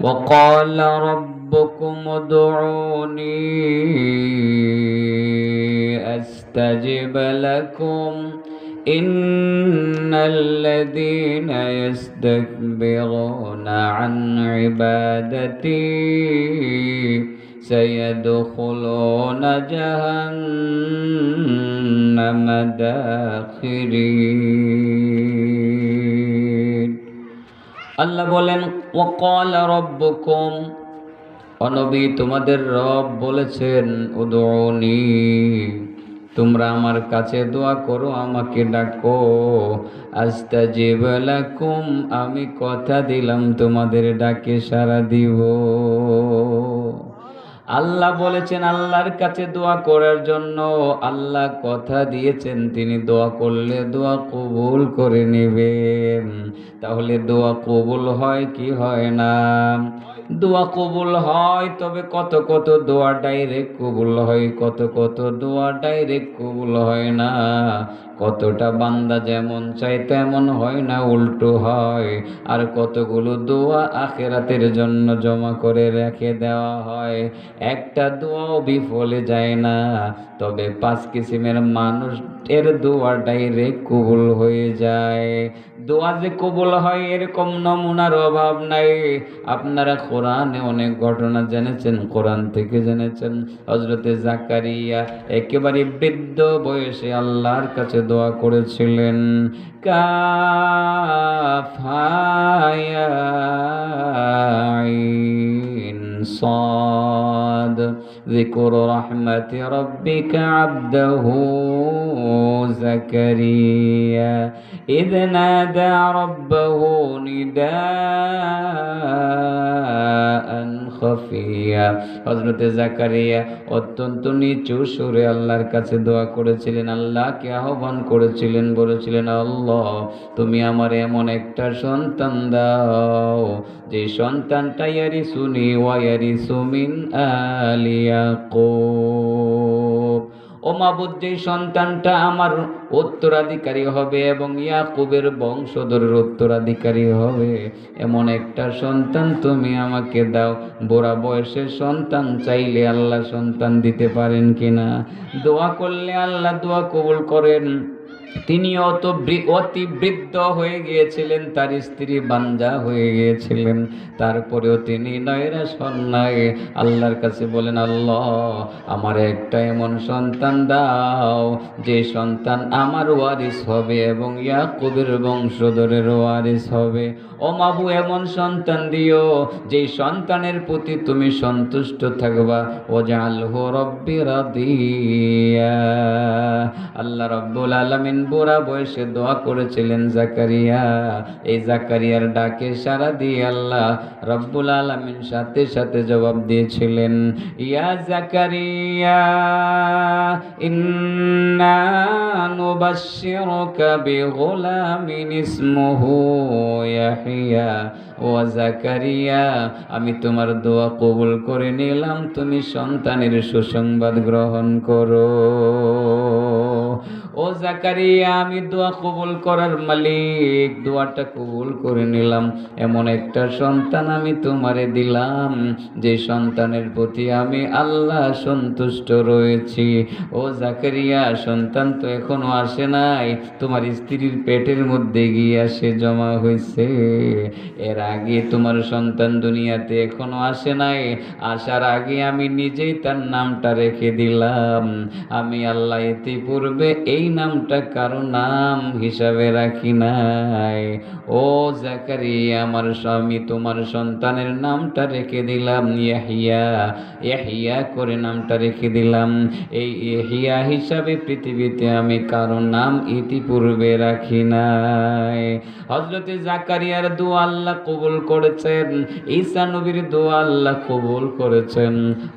وقال ربكم ادعوني أستجب لكم إن الذين يستكبرون عن عبادتي سيدخلون جهنم داخرين আল্লাহ বলেন ওয়াকাল রব্বুকুম, ও নবী তোমাদের রব বলেছেন উদউনি, তোমরা আমার কাছে দোয়া করো, আমাকে ডাকো, আস্তাজিব লাকুম, আমি কথা দিলাম তোমাদের ডাকে সাড়া দিব। আল্লাহ বলেছেন আল্লাহর কাছে দোয়া করার জন্য, আল্লাহ কথা দিয়েছেন তিনি দোয়া করলে দোয়া কবুল করে নেবেন। তাহলে দোয়া কবুল হয় কি হয় না? দোয়া কবুল হয়, তবে কত কত দোয়া ডাইরেক্ট কবুল হয়, কত কত দোয়া ডাইরেক্ট কবুল হয় না। কতটা বান্দা যেমন চাই তেমন হয় না, উল্টো হয়। আর কতগুলো দোয়া আখিরাতের জন্য জমা করে রেখে দেওয়া হয়, একটা দোয়াও বিফলে যায় না। তবে 5 কিসিমের মানুষের দোয়া ডাইরেক্ট কবুল হয়ে যায়। দোয়া যে কবুল হয় এরকম নমুনার অভাব নাই। আপনারা কোরআনে অনেক ঘটনা জেনেছেন, কোরআন থেকে জেনেছেন। হযরতে জাকারিয়া একেবারে বৃদ্ধ বয়সে আল্লাহর কাছে দোয়া করেছিলেন। কাফা ইয়া আইন সাদ যিকরু রাহমাতি রাব্বিকা আবদাহু জাকারিয়া إذ نادى ربه نداء خفيا। হযরতে জাকারিয়া অত্যন্ত নিচু সুরে আল্লাহর কাছে দোয়া করেছিলেন, আল্লাহকে আহ্বান করেছিলেন, বলেছিলেন আল্লাহ তুমি আমার এমন একটা সন্তান দাও যে সন্তানটা ইয়ারিসুনি ওয়া ইয়ারিসু মিন আলি ইয়াকুব। ও মাবুদ, যে সন্তানটা আমার উত্তরাধিকারী হবে এবং ইয়াকুবের বংশধরের উত্তরাধিকারী হবে, এমন একটা সন্তান তুমি আমাকে দাও। বুড়া বয়সের সন্তান চাইলে আল্লাহ সন্তান দিতে পারেন কিনা? দোয়া করলে আল্লাহ দোয়া কবুল করেন। তিনি অতি বৃদ্ধ হয়ে গিয়েছিলেন, তার স্ত্রী বাঞ্জা হয়ে গিয়েছিলেন, তারপরেও তিনি নয়রা সন্ন্যায় আল্লাহর কাছে বলেন, আল্লাহ আমার একটা এমন সন্তান দাও যে সন্তান আমার ওয়ারিস হবে এবং ইয়াকুবের বংশধরের ওয়ারিস হবে। ও মাবু, এমন সন্তান দিও যে সন্তানের প্রতি তুমি সন্তুষ্ট থাকবা। ওয়াজআলহু রাব্বি রাদিয়া। আল্লাহ রাব্বুল আলামিন বুড়া বয়সে দোয়া করেছিলেন জাকারিয়া। এই জাকারিয়ার ডাকে সাড়া দিয়ে আল্লাহ রাব্বুল আলামিন সাথে সাথে জবাব দিয়েছিলেন, ইয়া জাকারিয়া ইন্না নুবাশশিরুকা বিগুলামিন ইসমুহু ইয়াহইয়া। ও জাকারিয়া, আমি তোমার দোয়া কবুল করে নিলাম, তুমি সন্তানের সুসংবাদ গ্রহণ করো। ও জাকারিয়া, আমি দোয়া কবুল করার মালিক, দোয়াটা কবুল করে নিলাম। এমন একটা সন্তান আমি তোমারে দিলাম যে সন্তানের প্রতি আমি আল্লাহ সন্তুষ্ট রয়েছি। ও জাকারিয়া, সন্তান তো এখনো আসে নাই, তোমার স্ত্রীর পেটের মধ্যে গিয়ে আসে জমা হয়েছে। এর আগে তোমার সন্তান দুনিয়াতে এখনো আসে নাই, আসার আগে আমি নিজেই তার নামটা রেখে দিলাম। আমি আল্লাহ ইতিপূর্বে এই নামটা কারো নাম হিসাবে রাখি নাই। ও জাকারিয়া, আমার স্বামী তোমার সন্তানের নামটা রেখে দিলাম ইয়াহিয়া, ইয়াহিয়া করে নামটা রেখে দিলাম। এই ইয়াহিয়া হিসাবে পৃথিবীতে আমি কারো নাম ইতিপূর্বে রাখি নাই। হযরতে জাকারিয়ার দোয়া আল্লাহ কবুল করেছেন, ঈসা নবীর দোয়া আল্লাহ কবুল করেছেন।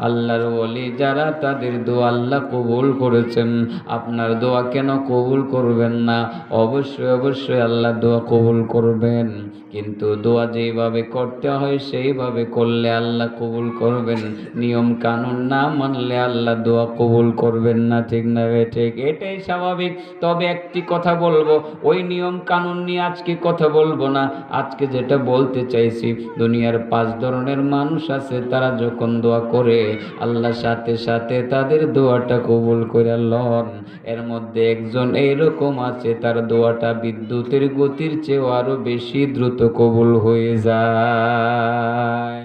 আল্লাহর ওলি যারা, তাদের দোয়া আল্লাহ কবুল করেছেন। আপনার দোয়া কেন কবুল করবেন না? অবশ্যই অবশ্যই আল্লাহ দোয়া কবুল করবেন। কিন্তু দোয়া যেইভাবে করতে হয় সেইভাবে করলে আল্লাহ কবুল করবেন, নিয়ম কানুন না মানলে আল্লাহ দোয়া কবুল করবেন না। ঠিক না ঠিক? এটাই স্বাভাবিক। তবে একটি কথা বলবো, ওই নিয়ম কানুন নিয়ে আজকে কথা বলবো না। আজকে যেটা বলতে চাইছি, দুনিয়ার 5 ধরনের মানুষ আছে, তারা যখন দোয়া করে আল্লাহ সাথে সাথে তাদের দোয়াটা কবুল করে লন। এর মধ্যে একজন এইরকম আছে, তার দোয়াটা বিদ্যুতের গতির চেয়েও আরো বেশি দ্রুত কবুল হয়ে যায়।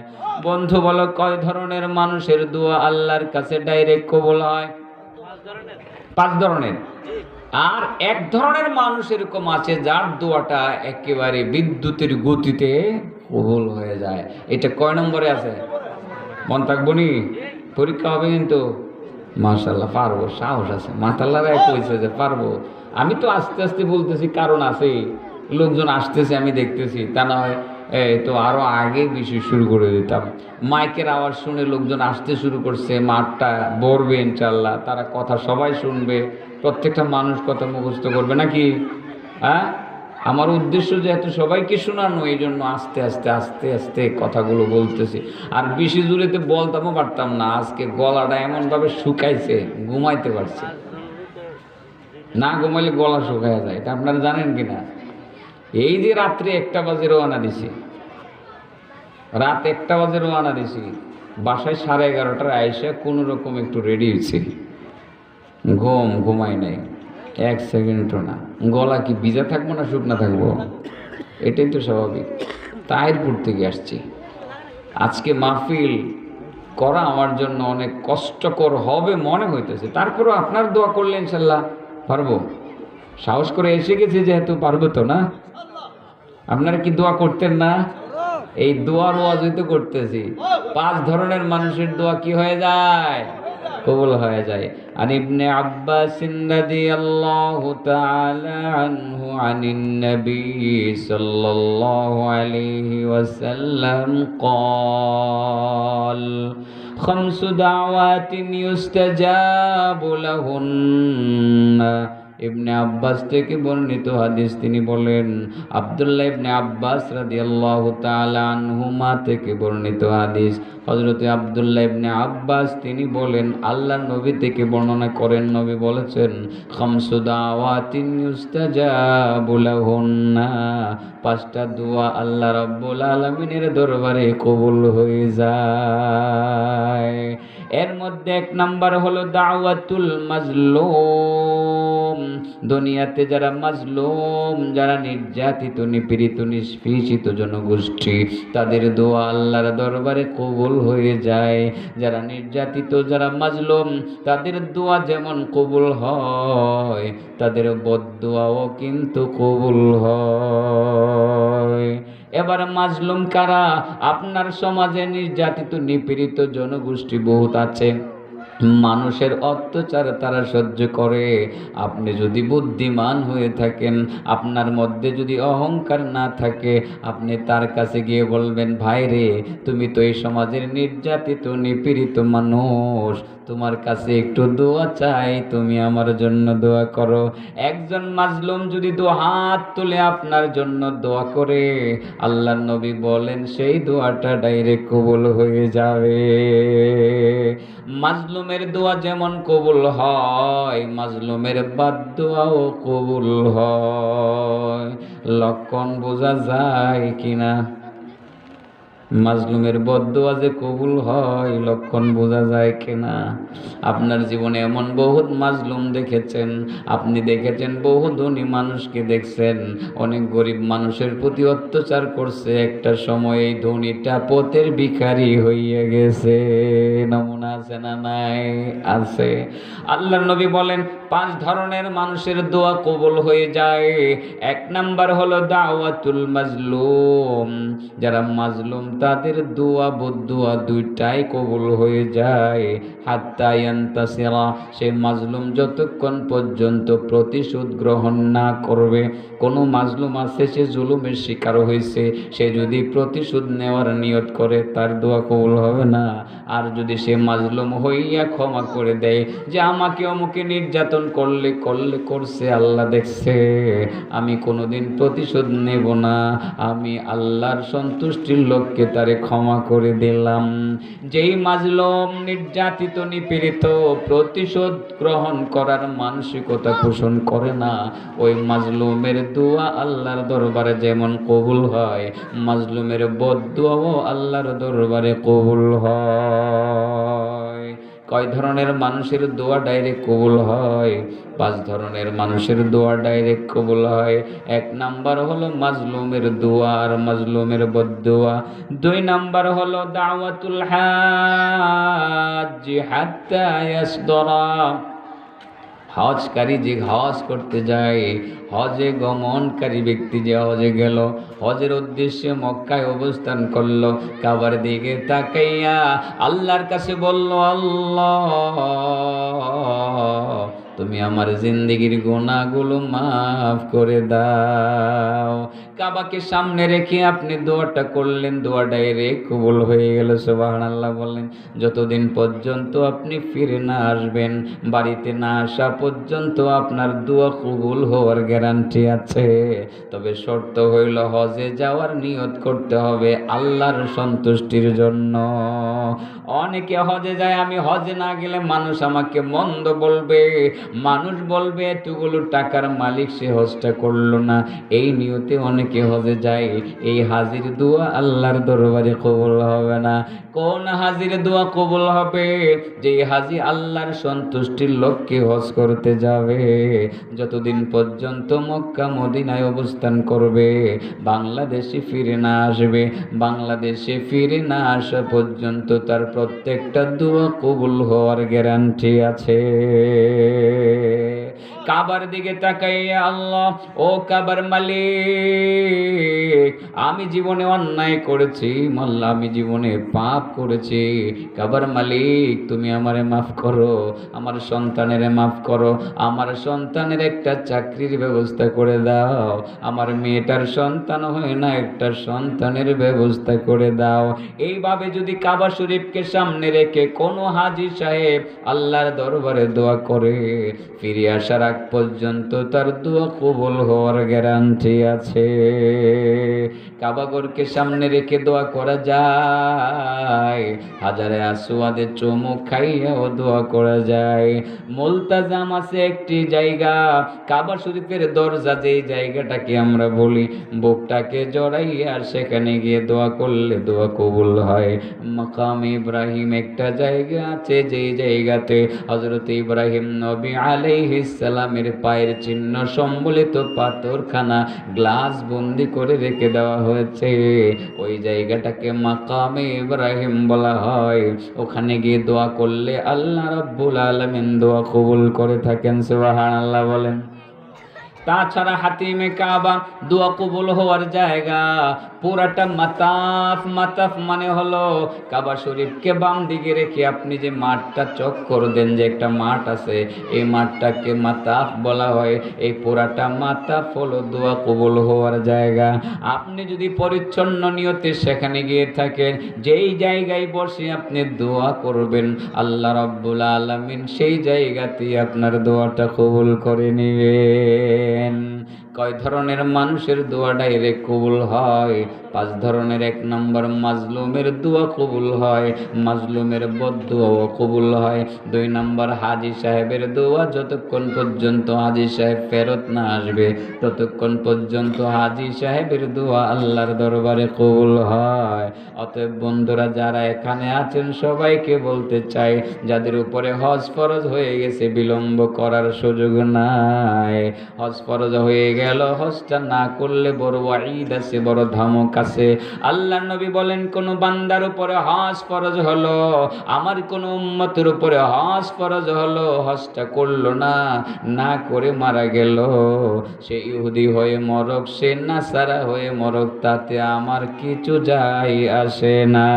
বন্ধু বলো, কয় ধরনের মানুষের দোয়া আল্লাহর কাছে ডাইরেক্ট কবুল হয়? 5 ধরনের। আর এক ধরনের মানুষ এরকম আছে যার দোয়াটা একেবারে বিদ্যুতের গতিতে কবুল হয়ে যায়। এটা কয় নম্বরে আছে? মন থাকবো নি? পরীক্ষা হবে কিন্তু। মাশাআল্লাহ, পারবো, সাহস আছে। মাতাল্লারা কইছে যে পারবো। আমি তো আস্তে আস্তে বলতেছি, কারণ আছে, লোকজন আসতেছে আমি দেখতেছি, তা না হয় তো আরো আগে বেশি শুরু করে দিতাম। মাইকের আওয়াজ শুনে লোকজন আসতে শুরু করছে, মাঠটা ভরবে ইনশাল্লাহ, তারা কথা সবাই শুনবে, প্রত্যেকটা মানুষ কথা মুখস্থ করবে নাকি? হ্যাঁ, আমার উদ্দেশ্য যেহেতু সবাইকে শোনানো, এই জন্য আস্তে আস্তে আস্তে আস্তে কথাগুলো বলতেছি। আর বেশি জোরেতে বলতামও পারতাম না, আজকে গলাটা এমনভাবে শুকাইছে, ঘুমাইতে পারছি না। ঘুমাইলে গলা শুকায় যায়, এটা আপনারা জানেন কিনা? এই যে রাত্রে 1টা বাজে রওনা দিছি, রাত 1টা বাজে রওনা দিছি, বাসায় 11:30টার আইসা কোনো রকম একটু রেডি হয়েছি, ঘুমাই নাই 1 সেকেন্ডও না। গলা কি ভিজা থাকবো না শুকনা থাকবো? এটাই তো স্বাভাবিক। তাহিরপুর থেকে আসছি। আজকে মাহফিল করা আমার জন্য অনেক কষ্টকর হবে মনে হইতেছে, তারপরেও আপনার দোয়া করলে ইনশাল্লাহ পারবো। সাহস করে এসে গেছি যেহেতু, পারবো তো না? আপনারা কি দোয়া করতেন না? এই দোয়ার ওয়াজই তো করতেছি। 5 ধরনের মানুষের দোয়া কি হয়ে যায়? কবুল হয়ে যায়। আন ইবনে আব্বাস রাদিয়াল্লাহু তাআলা আনহু আনিন নবী সাল্লাল্লাহু আলাইহি ওয়াসাল্লাম قال خمس دعوات يستجاب لهن। ইবনে আব্বাস থেকে বর্ণিত হাদিস, তিনি বলেন, আব্দুল্লাহ ইবনে আব্বাস রাদিয়াল্লাহু তাআলা আনহুমা থেকে বর্ণিত হাদিস, হযরত আব্দুল্লাহ ইবনে আব্বাস তিনি বলেন, আল্লাহর নবী থেকে বর্ণনা করেন, নবী বলেছেন, খামসু দাওয়াতিন ইউস্তাজাবু লাহুন্না, 5টা দোয়া আল্লাহ রাব্বুল আলামিনের দরবারে কবুল হয়ে যায়। এর মধ্যে 1 নাম্বার হলো দাওয়াতুল মাজলুম। দুনিয়াতে যারা মাজলুম, যারা নির্যাতিত, নিপীড়িত, নিষ্পেষিত জনগোষ্ঠী, তাদের দোয়া আল্লাহর দরবারে কবুল হয়ে যায়। যারা নির্যাতিত, যারা মাজলুম, তাদের দোয়া যেমন কবুল হয়, তাদের বদদোয়াও কিন্তু কবুল হয়। এবার মাজলুম কারা? আপনার সমাজে নির্যাতিত, নিপীড়িত জনগোষ্ঠী বহুত আছে, মানুষের অত্যাচার তারা সহ্য করে। আপনি যদি বুদ্ধিমান হয়ে থাকেন, আপনার মধ্যে যদি অহংকার না থাকে, আপনি তার কাছে গিয়ে বলবেন, ভাই রে, তুমি তো এই সমাজের নির্যাতিত, নিপীড়িত মানুষ, তোমার কাছে একটু দোয়া চাই, তুমি আমার জন্য দোয়া করো। একজন মাজলুম যদি 2 হাত তুলে আপনার জন্য দোয়া করে, আল্লাহর নবী বলেন সেই দোয়াটা ডাইরেক্ট কবুল হয়ে যাবে। মাজলুমের দোয়া যেমন কবুল হয়, মাজলুমের বাদদোয়াও কবুল হয়। লক্ষণ বোঝা যায় কিনা? মাজলুমের বদদোয়া যে কবুল হয়, লক্ষণ বোঝা যায় কিনা? আপনার জীবনে এমন বহুত মাজলুম দেখেছেন, আপনি দেখেছেন বহু ধনী মানুষকে দেখছেন, অনেক গরিব মানুষের প্রতি অত্যাচার করছে, একটা সময় এই ধনীটা পথের ভিখারি হইয়া গেছে। নমুনা আছে না নাই? আছে। আল্লাহর নবী বলেন 5 ধরনের মানুষের দোয়া কবুল হয়ে যায়। 1 নাম্বার হলো দাওয়াতুল মাজলুম। যারা মাজলুম তাদের দোয়া বদদোয়া দুইটাই কবুল হয়ে যায়। হাত্তা ইয়ান্তাসিরা, সেই মাজলুম যতক্ষণ পর্যন্ত প্রতিশোধ গ্রহণ না করবে। কোনো মাজলুম আছে, সে জুলুমের শিকার হয়েছে, সে যদি প্রতিশোধ নেওয়ার নিয়ত করে তার দোয়া কবুল হবে না। আর যদি সে মাজলুম হইয়া ক্ষমা করে দেয় যে আমাকে অমুকে নির্যাতন করছে, আল্লাহ দেখছে, আমি কোনোদিন প্রতিশোধ নেব না, আমি আল্লাহর সন্তুষ্টির লক্ষ্যে তারে ক্ষমা করে দিলাম। যেই মাজলুম নির্যাতিত নিপীড়িত প্রতিশোধ গ্রহণ করার মানসিকতা পোষণ করে না, ওই মাজলুমের দোয়া আল্লাহর দরবারে যেমন কবুল হয়, মাজলুমের বদদোয়াও আল্লাহর দরবারে কবুল হয়। কয় ধরনের মানুষের দোয়া ডাইরেক্ট কবুল হয়? 5 ধরনের মানুষের দোয়া ডাইরেক্ট কবুল হয়। 1 নাম্বার হলো মাজলুমের দোয়া আর মাজলুমের বদদোয়া। 2 নাম্বার হলো দাওয়াতুল হাজ্জি হাত্তা ইয়াসদরা, হজকারী যে হজ করতে যায়, হজে গমনকারী ব্যক্তি যে হজে গেল, হজের উদ্দেশ্যে মক্কায় অবস্থান করলো, কাবার দিকে তাকাইয়া আল্লাহর কাছে বলল, আল্লাহ তুমি আমার জিন্দেগির গুনাহগুলো মাফ করে দাও। কাবাকে সামনে রেখে আপনি দোয়াটা করলেন, দোয়া ডাইরেক্ট কবুল হয়ে গেল। সুবহানাল্লাহ বলেন। যতদিন পর্যন্ত আপনি ফিরে না আসবেন, বাড়িতে না আসা পর্যন্ত আপনার দোয়া কবুল হওয়ার গ্যারান্টি আছে। তবে শর্ত হইল হজে যাওয়ার নিয়ত করতে হবে আল্লাহর সন্তুষ্টির জন্য। অনেকে হজে যায়, আমি হজে না গেলে মানুষ আমাকে মন্দ বলবে, মানুষ বলবে এতগুলো টাকার মালিক সে হজটা করলো না, এই নিয়তে অনেকে হজে যায়। এই হাজির দোয়া আল্লাহর দরবারে কবুল হবে না। কোন হাজির দোয়া কবুল হবে? যে হাজি আল্লাহর সন্তুষ্টির লক্ষ্যে হজ করতে যাবে, যতদিন পর্যন্ত মক্কা মদিনায় অবস্থান করবে, বাংলাদেশে ফিরে না আসবে, বাংলাদেশে ফিরে না আসা পর্যন্ত তার প্রত্যেকটা দোয়া কবুল হওয়ার গ্যারান্টি আছে। কাবার দিকে তাকাইয়া আল্লাহ, ও কাবার মালিক, আমি জীবনে অন্যায় করেছি, আল্লাহ আমি জীবনে পাপ করেছি, কাবার মালিক তুমি আমারে মাফ করো, আমার সন্তানের মাফ করো, আমার সন্তানের একটা চাকরির ব্যবস্থা করে দাও, আমার মেয়েটার সন্তান হয় না, একটা সন্তানের ব্যবস্থা করে দাও। এইভাবে যদি কাবা শরীফকে সামনে রেখে কোনো হাজী সাহেব আল্লাহর দরবারে দোয়া করে, ফিরে আসার আগ পর্যন্ত তার দোয়া কবুল হওয়ার গ্যারান্টি আছে। কাবাগরকে সামনে রেখে দোয়া করা যায়, হাজারে আসওয়াদে চুমুক খাইয়াও দোয়া করা যায়। মুলতাজাম আছে একটি জায়গা, কাবা শরীফের দরজা, যেই জায়গাটাকে আমরা বলি বুকটাকে জড়াইয়া সেখানে গিয়ে দোয়া করলে দোয়া কবুল হয়। মাকাম ইব্রাহিম একটা জায়গা আছে, যেই জায়গাতে হযরত ইব্রাহিম নবী আলাইহিস সালামের পায়ের চিহ্ন সম্বলিত পাথরখানা গ্লাস বন্দি করে রেখে দেওয়া হয়েছে, ওই জায়গাটাকে মাকামে ইব্রাহিম বলা হয়। ওখানে গিয়ে দোয়া করলে আল্লাহ রাব্বুল আলামিন দোয়া কবুল করে থাকেন। সুবহানাল্লাহ বলেন। তাছাড়া হাতিমে কাবা দোয়া কবুল হওয়ার জায়গা, পুরাটা মাতাফ, মাতাফ মানে হলো কাবা শরীফকে বাম দিকে রেখে আপনি যে মাঠটা চক্কর দেন, যে একটা মাঠ আছে, এই মাঠটাকে মাতাফ বলা হয়। এই পুরাটা মাতাফ হলো দোয়া কবুল হওয়ার জায়গা। আপনি যদি পরিচ্ছন্ন নিয়তে সেখানে গিয়ে থাকেন, যেই জায়গায় বসে আপনি দোয়া করবেন, আল্লাহ রাব্বুল আলামিন সেই জায়গাতেই আপনার দোয়াটা কবুল করে নেবেন। কয় ধরনের মানুষের দোয়া ডাইরেক্ট কবুল হয়? 5 ধরনের। 1 নম্বর মাজলুমের দোয়া কবুল হয়, মাজলুমের বদদোয়াও কবুল হয়। 2 নম্বর হাজী সাহেবের দোয়া, যতক্ষণ পর্যন্ত হাজী সাহেব ফেরত না আসবে ততক্ষণ পর্যন্ত হাজী সাহেবের দোয়া আল্লাহর দরবারে কবুল হয়। অতএব বন্ধুরা যারা এখানে আছেন সবাইকে বলতে চাই, যাদের উপরে হজ ফরজ হয়ে গেছে বিলম্ব করার সুযোগ নাই। হজ ফরজ হয়ে গেল, হজটা না করলে বড় ওয়াঈদ আছে, বড় ধমক আছে। আল্লাহর নবী বলেন, কোন বান্দার উপরে হজ ফরজ হলো, আমার কোন উম্মতের উপরে হজ ফরজ হলো, হজটা করলো না, না করে মারা গেল, সে ইহুদি হয়ে মরক, সে নাসারা হয়ে মরক, তাতে আমার কিছু যায় আসে না।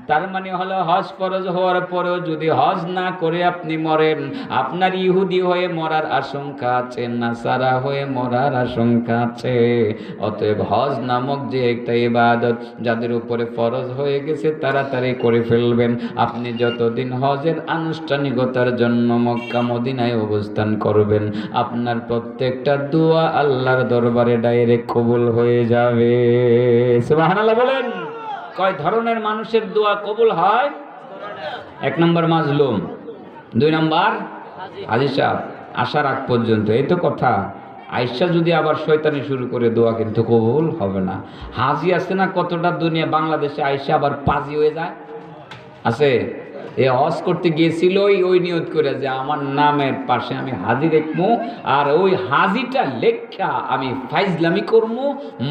তার মানে হলো হজ ফরজ হওয়ার পরেও যদি হজ না করে আপনি মরেন, আপনার ইহুদি হয়ে মরার আশঙ্কা আছে, নাসারা হয়ে মরার আশঙ্কা আছে। অতএব হজ নামক যে একটা ইবাদত যাদের উপরে ফরজ হয়ে গেছে তাড়াতাড়ি করে ফেলবেন। আপনি যতদিন হজের আনুষ্ঠানিকতার জন্য মক্কা মদিনায় অবস্থান করবেন, আপনার প্রত্যেকটা দোয়া আল্লাহর দরবারে ডাইরেক্ট কবুল হয়ে যাবে। সুবহানাল্লাহ বলেন। কয় ধরনের মানুষের দোয়া কবুল হয়? 1 নম্বর মাজলুম, 2 নম্বর হাজী সাহেব। আসার আগ পর্যন্ত এই তো কথা। আয়েশা যদি আবার শয়তানি শুরু করে, দোয়া কিন্তু কবুল হবে না। হাজি আছে না কতটা দুনিয়া, বাংলাদেশে আয়েশা আবার পাজি হয়ে যায় আছে। এ হজ করতে গিয়েছিল ওই নিয়ত করে যে আমার নামের পাশে আমি হাজি দেখবো, আর ওই হাজিটা লেখা আমি ফাইজলামি করবো,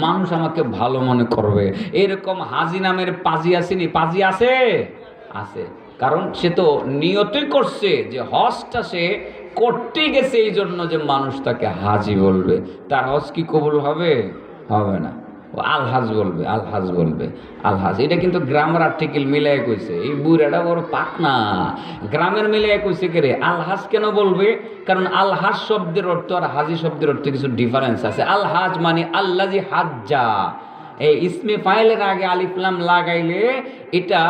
মানুষ আমাকে ভালো মনে করবে। এরকম হাজি নামের পাজি আসেনি? পাজি আছে, আছে। কারণ সে তো নিয়তই করছে যে হজটা সে করতে গেছে এই জন্য যে মানুষ তাকে হাজি বলবে। তার হজ কি কবুল হবে? হবে না। ও আলহাজ বলবে, আলহাজ বলবে, আলহাজ। এটা কিন্তু গ্রামার আর্টিকেল মিলাই কইছে, এই বুড়াটা বড় পাক না। গ্রামের মিলাই কইছে কে রে, আলহাজ কেন বলবে? কারণ আলহাজ শব্দের অর্থ আর হাজি শব্দের অর্থ কিছু ডিফারেন্স আছে। আলহাজ মানে আল্লাজি হাজ্জা, এই ইসমে ফাইলের আগে আলিফ লাম লাগাইলে এটা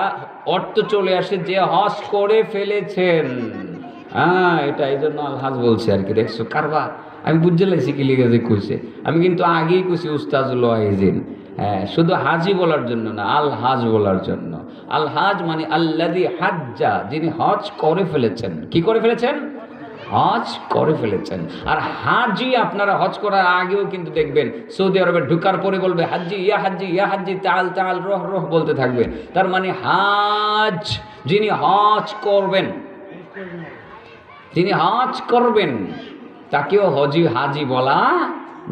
অর্থ চলে আসে যে হজ করে ফেলেছেন। হ্যাঁ, এটা এই জন্য আলহাজ বলছে আর কি। দেখছো কারবার, আমি বুঝতে লাগছি কি লিখে যে কইছে। আমি কিন্তু আগেই কইছি উস্তাজুল ওয়াইজিন। হ্যাঁ, শুধু হাজি বলার জন্য না, আলহাজ বলার জন্য। আলহাজ মানে আল্লাযী হাজ্জা, যিনি হজ করে ফেলেছেন। কি করে ফেলেছেন? হজ করে ফেলেছেন। আর হাজি আপনারা হজ করার আগেও কিন্তু দেখবেন সৌদি আরবে ঢুকার পরে বলবে হাজি, ইয়া হাজি, ইয়া হাজি, তাল তাল, রহ রহ বলতে থাকবে। তার মানে হাজ, যিনি হজ করবেন, যিনি হজ করবেন তাকেও হাজি বলা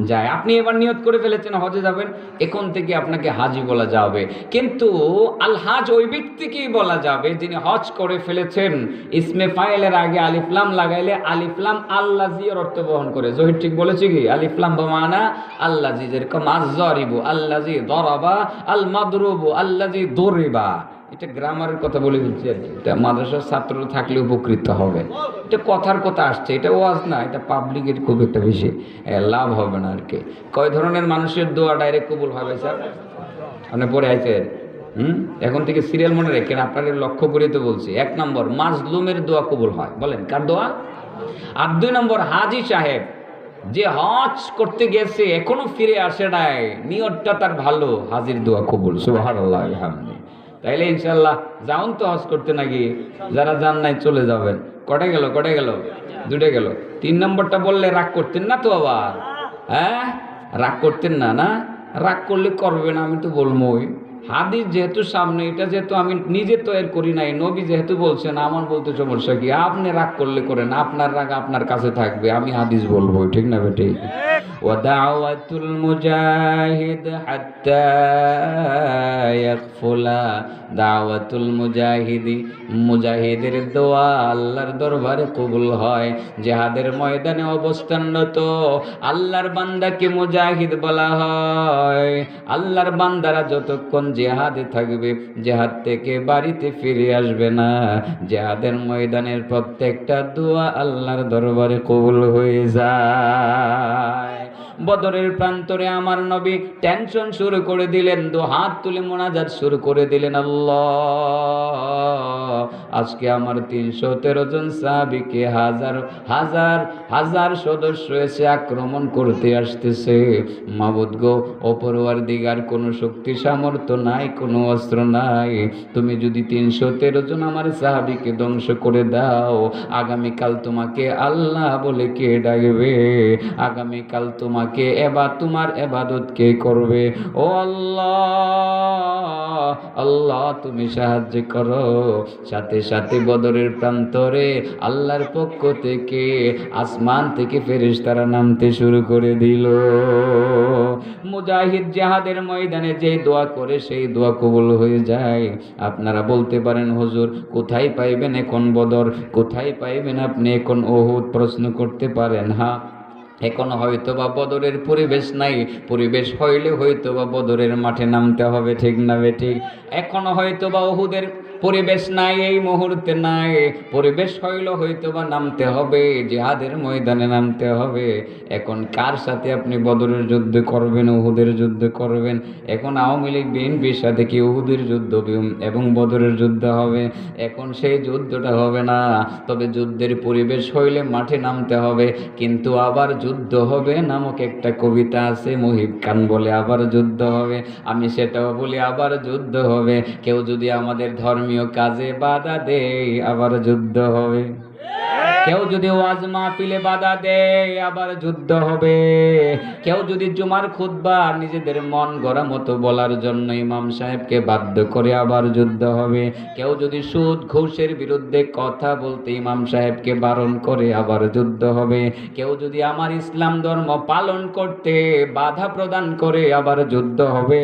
যায়। আপনি এবার নিয়ত করে ফেলেছেন হজে যাবেন, এখন থেকে আপনাকে হাজি বলা যাবে। কিন্তু আলহাজ ওই ব্যক্তিকেই বলা যাবে যিনি হজ করে ফেলেছেন। ইসমে ফাইলের আগে আলিফ লাম লাগাইলে আলিফ লাম আল্লাজি এর অর্থ বহন করে। জহির ঠিক বলেছে কি? আলিফ লাম বমানা আল্লাজি, যেরকম আয-যারিবু আল্লাজি দরাবা, আল মাদরুবু আল্লাজি দরিবা। এটা গ্রামারের কথা বলে দিচ্ছি আর কি। এটা মাদ্রাসার ছাত্র থাকলে উপকৃত হবে। এটা কথার কথা আসছে, এটা ওয়াজ না, এটা পাবলিকের খুব একটা বেশি লাভ হবে না আর কি। কয় ধরনের মানুষের দোয়া ডাইরেক্ট কবুল হবে স্যার? আপনি পরে আইছে এখন থেকে সিরিয়াল মনে রেখেন, আপনাদের লক্ষ্য করে তো বলছি। 1 নম্বর মাজলুমের দোয়া কবুল হয়। বলেন কার দোয়া? আর 2 নম্বর হাজি সাহেব, যে হজ করতে গেছে এখনো ফিরে আসে নাই, নিয়তটা তার ভালো, হাজির দোয়া কবুল। সুবহানাল্লাহ, আলহামদুলিল্লাহ। তাইলে ইনশাল্লাহ যাউন তো হজ করতে নাকি? যারা যান নাই চলে যাবেন। কটা গেল? 2টা গেল। 3 নম্বরটা বললে রাগ করতেন না তো আবার? হ্যাঁ, রাগ করতেন না? না, রাগ করলে করবেন, আমি তো বলবোই। হাদিস যেহেতু সামনে, এটা যেহেতু আমি নিজে তৈরি করি নাই, নবী যেহেতু বলছেন, আমার বলতে সমস্যা কি? আপনি রাগ করলে করেন, আপনার রাগ আপনার কাছে থাকবে, আমি হাদিস বলবো, ঠিক না বেটে? ওয়া দাওয়াতুল মুজাহিদ হাত্তা ইয়াগফুলা, দাওয়াতুল মুজাহিদি, মুজাহিদের দোয়া আল্লাহর দরবারে কবুল হয়। জিহাদের ময়দানে অবস্থানরত আল্লাহর বান্দাকে মুজাহিদ বলা হয়। আল্লাহর বান্দারা যতক্ষণ জিহাদে থাকবে, জিহাদ থেকে বাড়িতে ফিরে আসবে না, জিহাদের ময়দানের প্রত্যেকটা দোয়া আল্লাহর দরবারে কবুল হয়ে যায়। বদরের প্রান্তরে আমার নবী টেনশন শুরু করে দিলেন, 2 হাত তুলে মোনাজাত শুরু করে দিলেন, আল্লাহ আজকে আমার 313 জন সাহাবীকে হাজার হাজার হাজার সদস্য এসে আক্রমণ করতে আসতেছে। মাবুদ গো, অপরওয়ারদিগার, কোনো শক্তি সামর্থ্য নাই, কোনো অস্ত্র নাই। তুমি যদি 313 জন আমার সাহাবীকে ধ্বংস করে দাও, আগামীকাল তোমাকে আল্লাহ বলে কে ডাকবে? আগামীকাল তোমাকে তোমার এবাদত কে করবে? ও আল্লাহ, আল্লাহ তুমি সাহায্য করো। সাথে সাথে বদরের প্রান্তরে আল্লাহর পক্ষ থেকে আসমান থেকে ফেরেশতারা নামতে শুরু করে দিল। মুজাহিদ জিহাদের ময়দানে যে দোয়া করে সেই দোয়া কবুল হয়ে যায়। আপনারা বলতে পারেন হুজুর কোথায় পাইবেন এখন বদর, কোথায় পাইবেন আপনি এখন উহুদ, প্রশ্ন করতে পারেন। হ্যাঁ, এখন হয়তো বা বদরের পরিবেশ নাই, পরিবেশ হইলে হয়তো বা বদরের মাঠে নামতে হবে, ঠিক না বেঠিক? এখন হয়তো বা উহুদের পরিবেশ নাই, এই মুহূর্তে নাই, পরিবেশ হইল হয়তো বা নামতে হবে, জিহাদের ময়দানে নামতে হবে। এখন কার সাথে আপনি বদরের যুদ্ধ করবেন, উহুদের যুদ্ধ করবেন? এখন আওয়ামী লীগ বিএনপির সাথে কি উহুদের যুদ্ধ এবং বদরের যুদ্ধ হবে? এখন সেই যুদ্ধটা হবে না, তবে যুদ্ধের পরিবেশ হইলে মাঠে নামতে হবে। কিন্তু আবার যুদ্ধ হবে নামক একটা কবিতা আছে, মুহিব খান বলে আবার যুদ্ধ হবে, আমি সেটাও বলি আবার যুদ্ধ হবে। কেউ যদি আমাদের ধর্মীয় কাজে বাধা দেয় আবার যুদ্ধ হবে, কেউ যদি ওয়াজ মাহফিলে বাধা দেয় আবার যুদ্ধ হবে, কেউ যদি জুমার খুতবা নিজেদের মন গড়া মতো বলার জন্য ইমাম সাহেবকে বাধ্য করে আবার যুদ্ধ হবে, কেউ যদি সুদ ঘুষের বিরুদ্ধে কথা বলতে ইমাম সাহেবকে বারণ করে আবার যুদ্ধ হবে, কেউ যদি আমার ইসলাম ধর্ম পালন করতে বাধা প্রদান করে আবার যুদ্ধ হবে,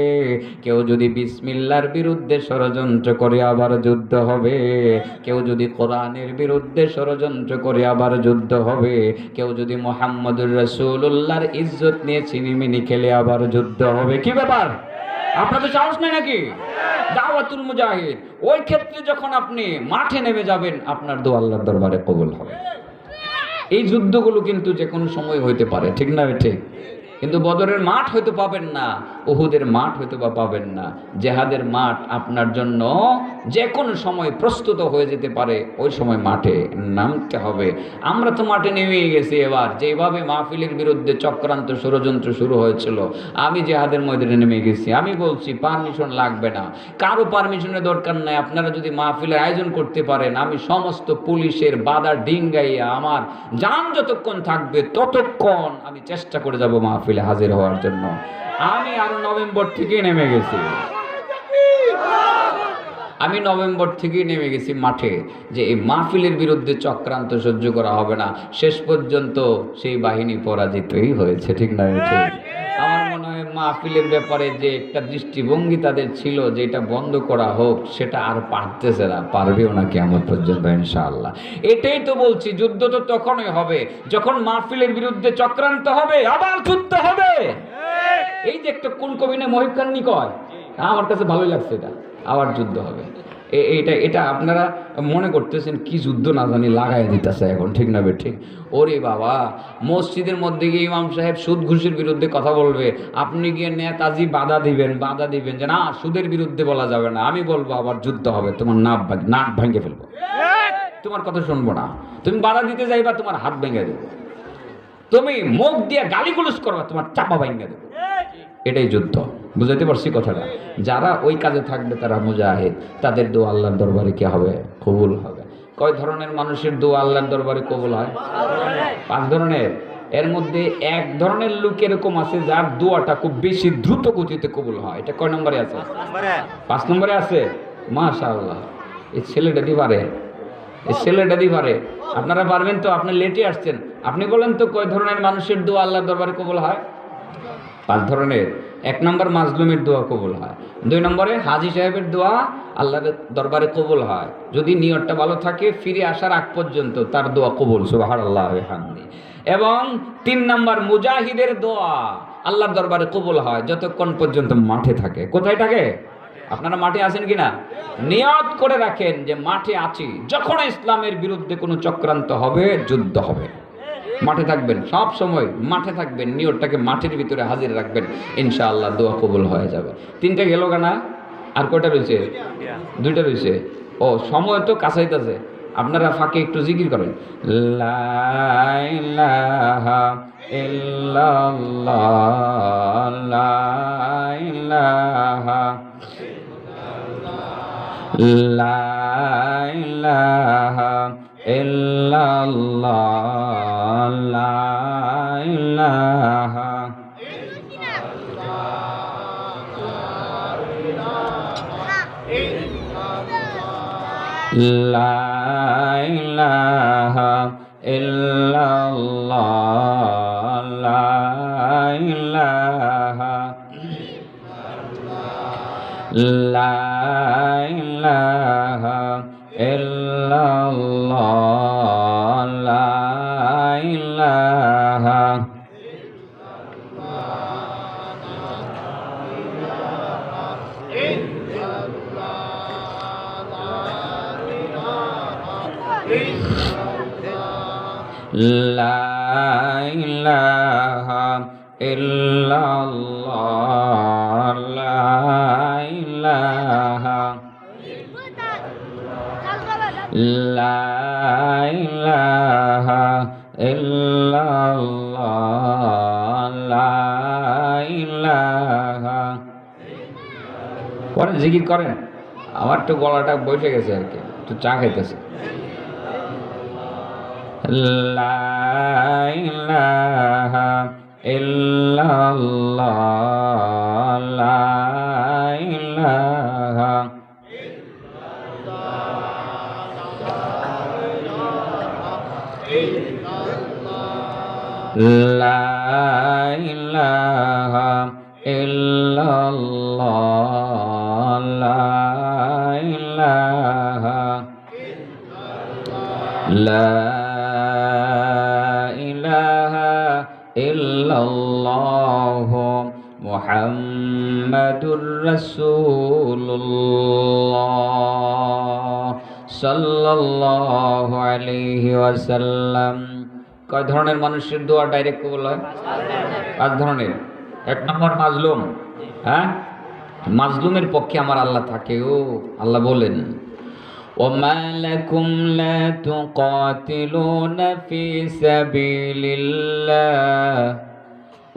কেউ যদি বিসমিল্লাহর বিরুদ্ধে ষড়যন্ত্র করে আবার যুদ্ধ হবে, কেউ যদি কোরআনের বিরুদ্ধে ষড়যন্ত্র করে আবার যুদ্ধ হবে, কেউ যদি মুহাম্মদুর রাসূলুল্লাহর ইজ্জত নিয়ে ছিনিমিনি খেলে আবার যুদ্ধ হবে। কি ব্যাপার, আপনাদের সাহস নাই নাকি? দাওয়াতুল মুজাহিদ, ওই ক্ষেত্রে যখন আপনি মাঠে নেমে যাবেন আপনার দোয়া আল্লাহর দরবারে কবুল হবে। এই যুদ্ধগুলো কিন্তু যে কোনো সময় হইতে পারে, ঠিক না ঠিক? কিন্তু বদরের মাঠ হয়তো পাবেন না, উহুদের মাঠ হয়তো বা পাবেন না, জেহাদের মাঠ আপনার জন্য যে কোনো সময় প্রস্তুত হয়ে যেতে পারে, ওই সময় মাঠে নামতে হবে। আমরা তো মাঠে নেমেই গেছি এবার, যেভাবে মাহফিলের বিরুদ্ধে চক্রান্ত ষড়যন্ত্র শুরু হয়েছিল, আমি জেহাদের ময়দানে নেমে গেছি। আমি বলছি পারমিশন লাগবে না, কারো পারমিশনের দরকার নাই। আপনারা যদি মাহফিলের আয়োজন করতে পারেন, আমি সমস্ত পুলিশের বাধা ডিঙ্গাইয়া আমার জান যতক্ষণ থাকবে ততক্ষণ আমি চেষ্টা করে যাব মাহফিলে হাজির হওয়ার জন্য। আমি আরো নভেম্বর থেকে নেমে গেছি, আমি নভেম্বর থেকেই নেমে গেছি মাঠে, যে এই মাহফিলের বিরুদ্ধে চক্রান্ত সহ্য করা হবে না। শেষ পর্যন্ত সেই বাহিনী পরাজিতই হয়েছে, ঠিক না ঠিক? আমার মনে হয় মাহফিলের ব্যাপারে যে একটা দৃষ্টিভঙ্গি তাদের ছিল যে এটা বন্ধ করা হোক, সেটা আর পারতেছে না, পারবেও না কিয়ামত পর্যন্ত ইনশাআল্লাহ। এটাই তো বলছি, যুদ্ধ তো তখনই হবে যখন মাহফিলের বিরুদ্ধে চক্রান্ত হবে, আবার যুদ্ধ হবে। এই যে একটা কোন কবি না মহিব খান কয়, আমার কাছে ভালোই লাগছে এটা, আবার যুদ্ধ হবে। এটা আপনারা মনে করতেছেন কি যুদ্ধ না জানি লাগাই দিতেছে এখন, ঠিক না ঠিক? ওরে বাবা, মসজিদের মধ্যে গিয়ে ইমাম সাহেব সুদ ঘুষের বিরুদ্ধে কথা বলবে, আপনি গিয়ে নেতাজি বাধা দিবেন যে না সুদের বিরুদ্ধে বলা যাবে না। আমি বলবো আবার যুদ্ধ হবে, তোমার নাক ভেঙে ফেলবো, তোমার কথা শুনবো না। তুমি বাধা দিতে যাইবা, তোমার হাত ভেঙে দেবো। তুমি মুখ দিয়ে গালিগুলোজ করবা, তোমার চাপা ভেঙে দেবো। এটাই যুদ্ধ। বুঝাইতে পারছি কথাটা? যারা ওই কাজে থাকবে তারা মুজাহিদ, তাদের দোয়া আল্লাহর দরবারে কি হবে? কবুল হবে। কয় ধরনের মানুষের দোয়া আল্লাহর দরবারে কবুল হয়? 5 ধরনের। এর মধ্যে এক ধরনের লোক এরকম আছে যার দোয়াটা খুব বেশি দ্রুত গতিতে কবুল হয়। এটা কয় নম্বরে আছে? 5 নম্বরে আছে। মাশাআল্লাহ, এই ছেলেটা দি পারে, এই ছেলেটা দি পারে। আপনারা পারবেন তো? আপনি লেটে আসছেন, আপনি বলেন তো কয় ধরনের মানুষের দোয়া আল্লাহর দরবারে কবুল হয়? 5 ধরনের। 1 নম্বর মাজলুমের দোয়া কবুল হয়। 2 নম্বরে হাজী সাহেবের দোয়া আল্লাহর দরবারে কবুল হয় যদি নিয়তটা ভালো থাকে, ফিরে আসার আগ পর্যন্ত তার দোয়া কবুল, সুবহানাল্লাহ ওয়া বিহামদি। এবং 3 নম্বর মুজাহিদের দোয়া আল্লাহর দরবারে কবুল হয় যতক্ষণ পর্যন্ত মাঠে থাকে। কোথায় থাকে? আপনারা মাঠে আছেন কিনা? নিয়ত করে রাখেন যে মাঠে আছি, যখন ইসলামের বিরুদ্ধে কোনো চক্রান্ত হবে, যুদ্ধ হবে, মাঠে থাকবেন, সব সময় মাঠে থাকবেন, নিয়তটাকে মাঠের ভিতরে হাজির রাখবেন, ইনশাআল্লাহ দোয়া কবুল হয়ে যাবে। 3টা গেল না? আর কয়টা রয়েছে? 2টা রয়েছে। ও, সময় তো কাছাইতেছে, আপনারা ফাঁকে একটু জিকির করেন, লা ইলাহা ইল্লাল্লাহ, লা ইলাহা, লা ইলাহা ইল্লাল্লাহ, লা ইলাহা। লা ইলাহা ইল্লাল্লাহ লা ইলাহা লা ইলাহা ইল্লাল্লাহ লা ইলাহা লা ইলাহা ইল্লাল্লাহ লা ইলাহা লা ইলাহা ইল্লাল্লাহ লা ইলাহা। করেন, জিকির করেন। আমার তো গলাটা বসে গেছে আর কি, একটু চা খাইতেছে। লা ইলাহা ইল্লাল্লাহ লা ইলাহা লা ইলাহা ইল্লাল্লাহ লা ইলাহা লা ইলাহা ইল্লাল্লাহ মুহাম্মাদুর রাসূলুল্লাহ সাল্লাল্লাহু আলাইহি ওয়াসাল্লাম। কয় ধরনের মানুষের দোয়া ডাইরেক্ট কবুল হয়? 5 ধরনের। 1 নম্বর মাজলুম। হ্যাঁ, মাজলুমের পক্ষে আমার আল্লাহ থাকে। ও আল্লাহ বলেন, وما لكم لا تقاتلون في سبيل الله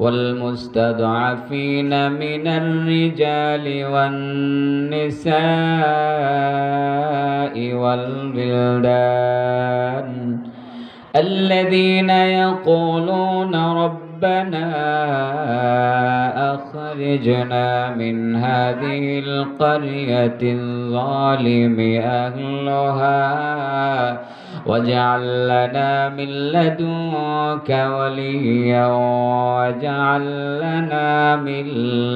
والمستضعفين من الرجال والنساء والولدان الذين يقولون ربنا أخرجنا من هذه القرية الظالم أهلها واجعل لنا من لدنك وليا واجعل لنا من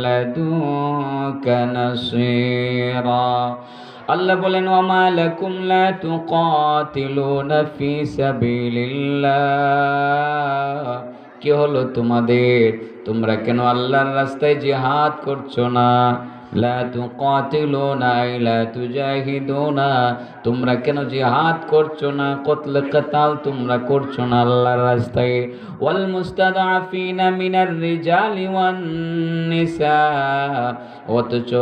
لدنك نصيرا। আল্লাহ বলেন, ওমা লাকুম লা তুকাতিলুনা ফি সাবিলিল্লাহ, কি হলো তোমাদের, তোমরা কেন আল্লাহর রাস্তায় জিহাদ করছো না? লা তুকাতিলুনা লা তুজাহিদুনা, তোমরা কেন জিহাদ করছো না? কতল কাতাল তোমরা করছো না আল্লাহর রাস্তায়। ওয়াল মুস্তাদআফিনা মিনার রিজালি ওয়ান নিসা, অথচ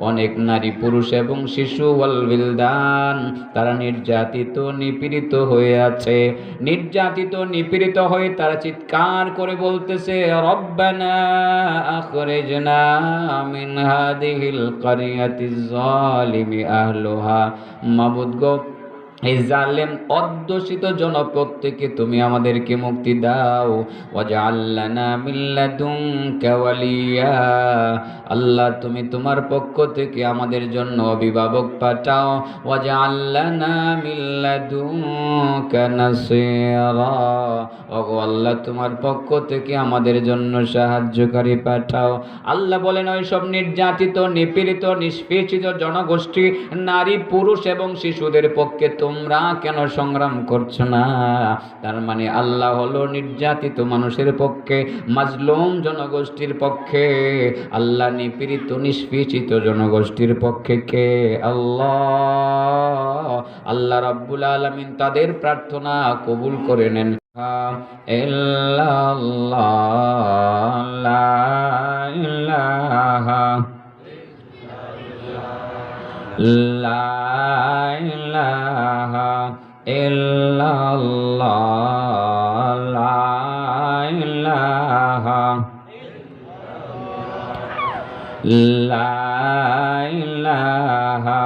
অনেক নারী পুরুষ এবং শিশু ওয়াল বিলদান, তারা নির্যাতিত নিপীড়িত হয়ে আছে। নির্যাতিত নিপীড়িত হয়ে তারা চিৎকার করে বলতেছে, রব্বানা আখরিজনা মিন হাদিহিল কারিয়াতিজ জালিমি আহলুহা, মাবুদ গো, এই জালেম অধ্যুষিত জনপদ থেকে তুমি আমাদেরকে মুক্তি দাও। ওয়াজআল লানা মিন লাদুনকা ওয়ালিয়া, আল্লাহ তুমি তোমার পক্ষ থেকে আমাদের জন্য অভিভাবক পাঠাও। ওয়াজআল লানা মিন লাদুনকা নাসীরা, ওগো আল্লাহ তোমার পক্ষ থেকে আমাদের জন্য সাহায্যকারী পাঠাও। আল্লাহ বলেন, ওই সব নির্যাতিত নিপীড়িত নিষ্পেষিত জনগোষ্ঠী নারী পুরুষ এবং শিশুদের পক্ষে তোমরা কেন সংগ্রাম করছো না? তার মানে আল্লাহ হলো নির্যাতিত মানুষের পক্ষে, মাজলুম জনগোষ্ঠীর পক্ষে। আল্লাহ নিপীড়িত নিষ্পেষিত জনগোষ্ঠীর পক্ষে কে? আল্লাহ। আল্লাহ রাব্বুল আলামিন তাদের প্রার্থনা কবুল করে নেন। ইল্লাল্লাহ লা ইলাহা লা ইলাহা ইল্লাল্লাহ লা ইলাহা লা ইলাহা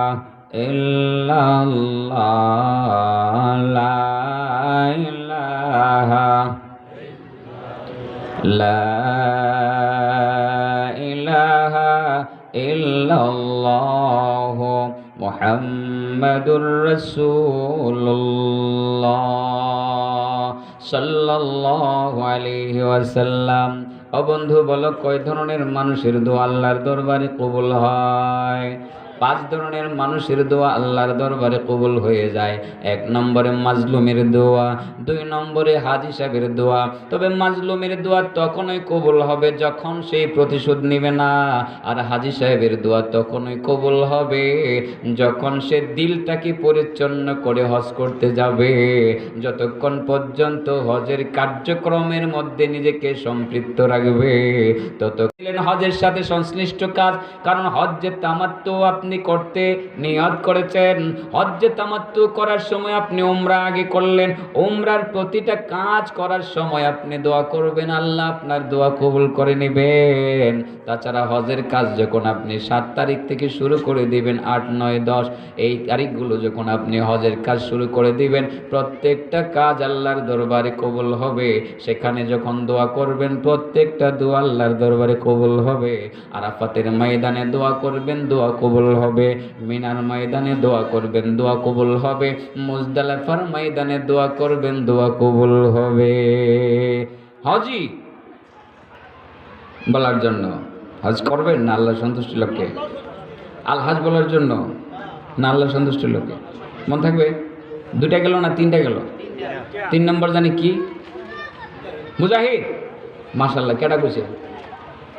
ইল্লাল্লাহ লা ইলাহা লা ইলাহা ইল্লাল্লাহ মুহাম্মাদুর মুহাম্মাদুর রাসূলুল্লাহ সাল্লাল্লাহু আলাইহি ওয়াসাল্লাম। ও বন্ধু, বলো কয় ধরনের মানুষের দোয়া আল্লাহর দরবারে কবুল হয়? 5 ধরনের মানুষের দোয়া আল্লাহর দরবারে কবুল হয়ে যায়। 1 নম্বরে মাজলুমের দোয়া, 2 নম্বরে হাজী সাহেবের দোয়া। তবে মাজলুমের দোয়া তখনই কবুল হবে যখন সেই প্রতিশোধ নেবে না, আর হাজী সাহেবের দোয়া তখনই কবুল হবে যখন সে দিলটাকে পরিচ্ছন্ন করে হজ করতে যাবে। যতক্ষণ পর্যন্ত হজের কার্যক্রমের মধ্যে নিজেকে সম্পৃক্ত রাখবে ততক্ষণ হজের সাথে সংশ্লিষ্ট কাজ। কারণ হজ্জে তামাত্তু আপনি করতে নিয়ত করেছেন, হজ্জে তামাত্তু করার সময় আপনি উমরা আগে করলেন, উমরার প্রতিটা কাজ করার সময় আপনি দোয়া করবেন, আল্লাহ আপনার দোয়া কবুল করে নেবেন। তাছাড়া হজের কাজ যখন আপনি 7 তারিখ থেকে শুরু করে দিবেন, 8, 9, 10 এই তারিখগুলো যখন আপনি হজের কাজ শুরু করে দিবেন, প্রত্যেকটা কাজ আল্লাহর দরবারে কবুল হবে। সেখানে যখন দোয়া করবেন প্রত্যেকটা দোয়া আল্লাহর দরবারে কবুল হবে। আরাফাতের ময়দানে দোয়া করবেন, দোয়া কবুল হবে। মিনার ময়দানে দোয়া করবেন, দোয়া কবুল হবে। মুজদালিফার ময়দানে দোয়া করবেন, দোয়া কবুল হবে। হজি বলার জন্য হজ করবেন না আল্লাহ সন্তুষ্টি লক্ষ্যে? আল হাজ বলার জন্য না আল্লাহ সন্তুষ্টি লক্ষ্যে? মন থাকবে? 2টা গেল না 3টা গেল? 3 নম্বর জানি কি? মুজাহিদ। মাশাআল্লাহ, কেডা কইছে?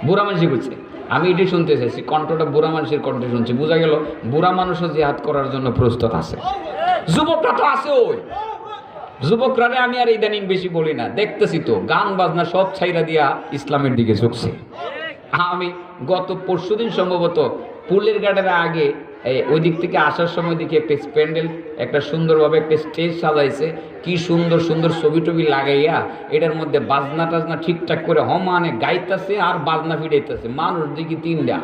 বুড়া মানুষই কইছে। আমি এটি শুনতে চাইছি, কণ্ঠটা বুড়া মানুষের কণ্ঠে শুনছি। বোঝা গেল বুড়া মানুষও জিহাদ করার জন্য প্রস্তুত আছে। যুবকরা তো আছে, ওই যুবকরারে আমি আর ইদানিং বেশি বলি না, দেখতেছি তো গান বাজনা সব ছাইরা দিয়া ইসলামের দিকে ঝুঁকছে। আমি গত পরশুদিন সম্ভবত পুলের গাড়ির আগে ওই দিক থেকে আসার সময় দেখি একটা প্যান্ডেল, একটা সুন্দরভাবে একটা স্টেজ সাজাইছে, কি সুন্দর সুন্দর ছবি টবি লাগাইয়া এটার মধ্যে বাজনা টাজনা ঠিকঠাক করে হমানে গাইতেছে আর বাজনা ফিরাইতেছে। মানুষ দেখি 3টা।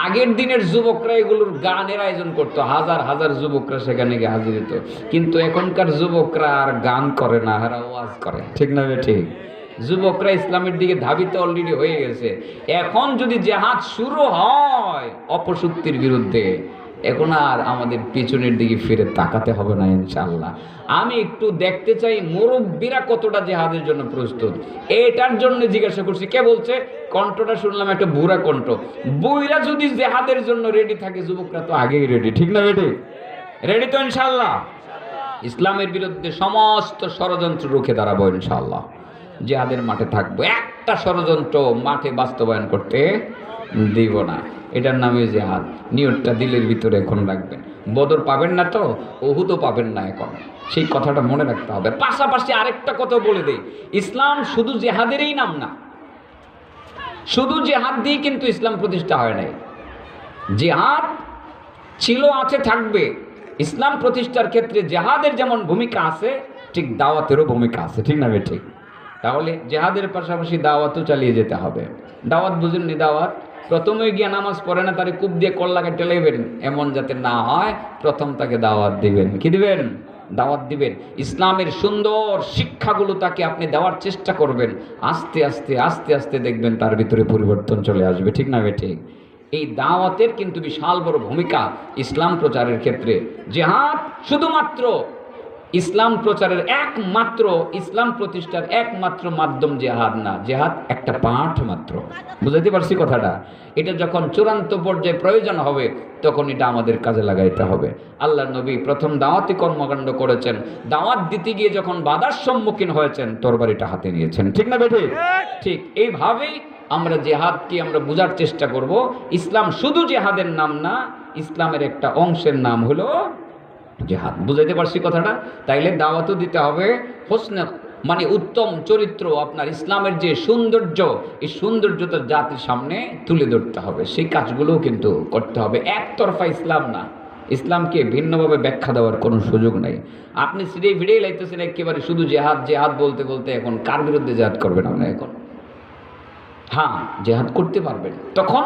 আগের দিনের যুবকরা এগুলোর গানের আয়োজন করতো, হাজার হাজার যুবকরা সেখানে গিয়ে হাজির হতো। কিন্তু এখনকার যুবকরা আর গান করে না, এরা ওয়াজ করে। ঠিক না? ঠিক। যুবকরা ইসলামের দিকে ধাবিত অলরেডি হয়ে গেছে। এখন যদি জিহাদ শুরু হয় অপশক্তির বিরুদ্ধে, এখন আর আমাদের পিছনের দিকে ফিরে তাকাতে হবে না ইনশাআল্লাহ। আমি একটু দেখতে চাই মুরব্বীরা কতটা জিহাদের জন্য প্রস্তুত। এটার জন্য জিজ্ঞাসা করছি। কে বলছে? কণ্ঠটা শুনলাম একটা বুড়া কণ্ঠ। বুইরা যদি জিহাদের জন্য রেডি থাকে, যুবকরা তো আগেই রেডি। ঠিক না বেটি? রেডি তো ইনশাআল্লাহ? ইসলামের বিরুদ্ধে সমস্ত ষড়যন্ত্র রুখে দাঁড়াবো ইনশাআল্লাহ। জিহাদের মাঠে থাকবো, একটা ষড়যন্ত্র মাঠে বাস্তবায়ন করতে দিব না। এটার নামে জিহাদ। নিয়তটা দিলের ভিতরে এখন রাখবেন। বদর পাবেন না তো, উহুদও পাবেন না এখন, সেই কথাটা মনে রাখতে হবে। পাশাপাশি আরেকটা কথা বলে দেই, ইসলাম শুধু জিহাদেরই নাম না। শুধু জিহাদ দিয়ে কিন্তু ইসলাম প্রতিষ্ঠা হয় নাই। জিহাদ ছিল, আছে, থাকবে। ইসলাম প্রতিষ্ঠার ক্ষেত্রে জিহাদের যেমন ভূমিকা আছে, ঠিক দাওয়াতেরও ভূমিকা আছে। ঠিক না? ঠিক। তাহলে জিহাদের পাশাপাশি দাওয়াতও চালিয়ে যেতে হবে। দাওয়াত বুঝেননি? দাওয়াত প্রথমে গিয়ে নামাজ পড়ে না, তারে কূপ দিয়ে কল্লাকে টেলেবেন, এমন যাতে না হয়। প্রথম তাকে দাওয়াত দিবেন। কি দিবেন? দাওয়াত দিবেন। ইসলামের সুন্দর শিক্ষাগুলো তাকে আপনি দেওয়ার চেষ্টা করবেন। আস্তে আস্তে আস্তে আস্তে দেখবেন তার ভিতরে পরিবর্তন চলে আসবে। ঠিক না? ঠিক। এই দাওয়াতের কিন্তু বিশাল বড় ভূমিকা ইসলাম প্রচারের ক্ষেত্রে। জিহাদ শুধুমাত্র ইসলাম প্রচারের একমাত্র, ইসলাম প্রতিষ্ঠার একমাত্র মাধ্যম জিহাদ না। জিহাদ একটা পাঠ মাত্র। বুঝাইতে পারছি কথাটা? এটা যখন চূড়ান্ত পর্যায়ে প্রয়োজন হবে তখন এটা আমাদের কাজে লাগাইতে হবে। আল্লাহ নবী প্রথম দাওয়াতি কর্মকাণ্ড করেছেন, দাওয়াত দিতে গিয়ে যখন বাধার সম্মুখীন হয়েছেন তরবারিটা হাতে নিয়েছেন। ঠিক না বেঠিক? ঠিক এইভাবেই আমরা জিহাদকে আমরা বোঝার চেষ্টা করব। ইসলাম শুধু জিহাদের নাম না, ইসলামের একটা অংশের নাম হলো জিহাদ। বুঝাইতে পারছি কথাটা? তাইলে দাওয়াতও দিতে হবে, হোসনে মানে উত্তম চরিত্র, আপনার ইসলামের যে সৌন্দর্য, এই সৌন্দর্যতা জাতির সামনে তুলে ধরতে হবে। সেই কাজগুলোও কিন্তু করতে হবে। একতরফা ইসলাম না, ইসলামকে ভিন্নভাবে ব্যাখ্যা দেওয়ার কোনো সুযোগ নেই। আপনি সিঁড়ে ভিড়েই লাইতেছেন একেবারে শুধু জেহাদ জেহাদ বলতে বলতে। এখন কার বিরুদ্ধে জেহাদ করবেন আপনি? এখন হ্যাঁ, জেহাদ করতে পারবেন তখন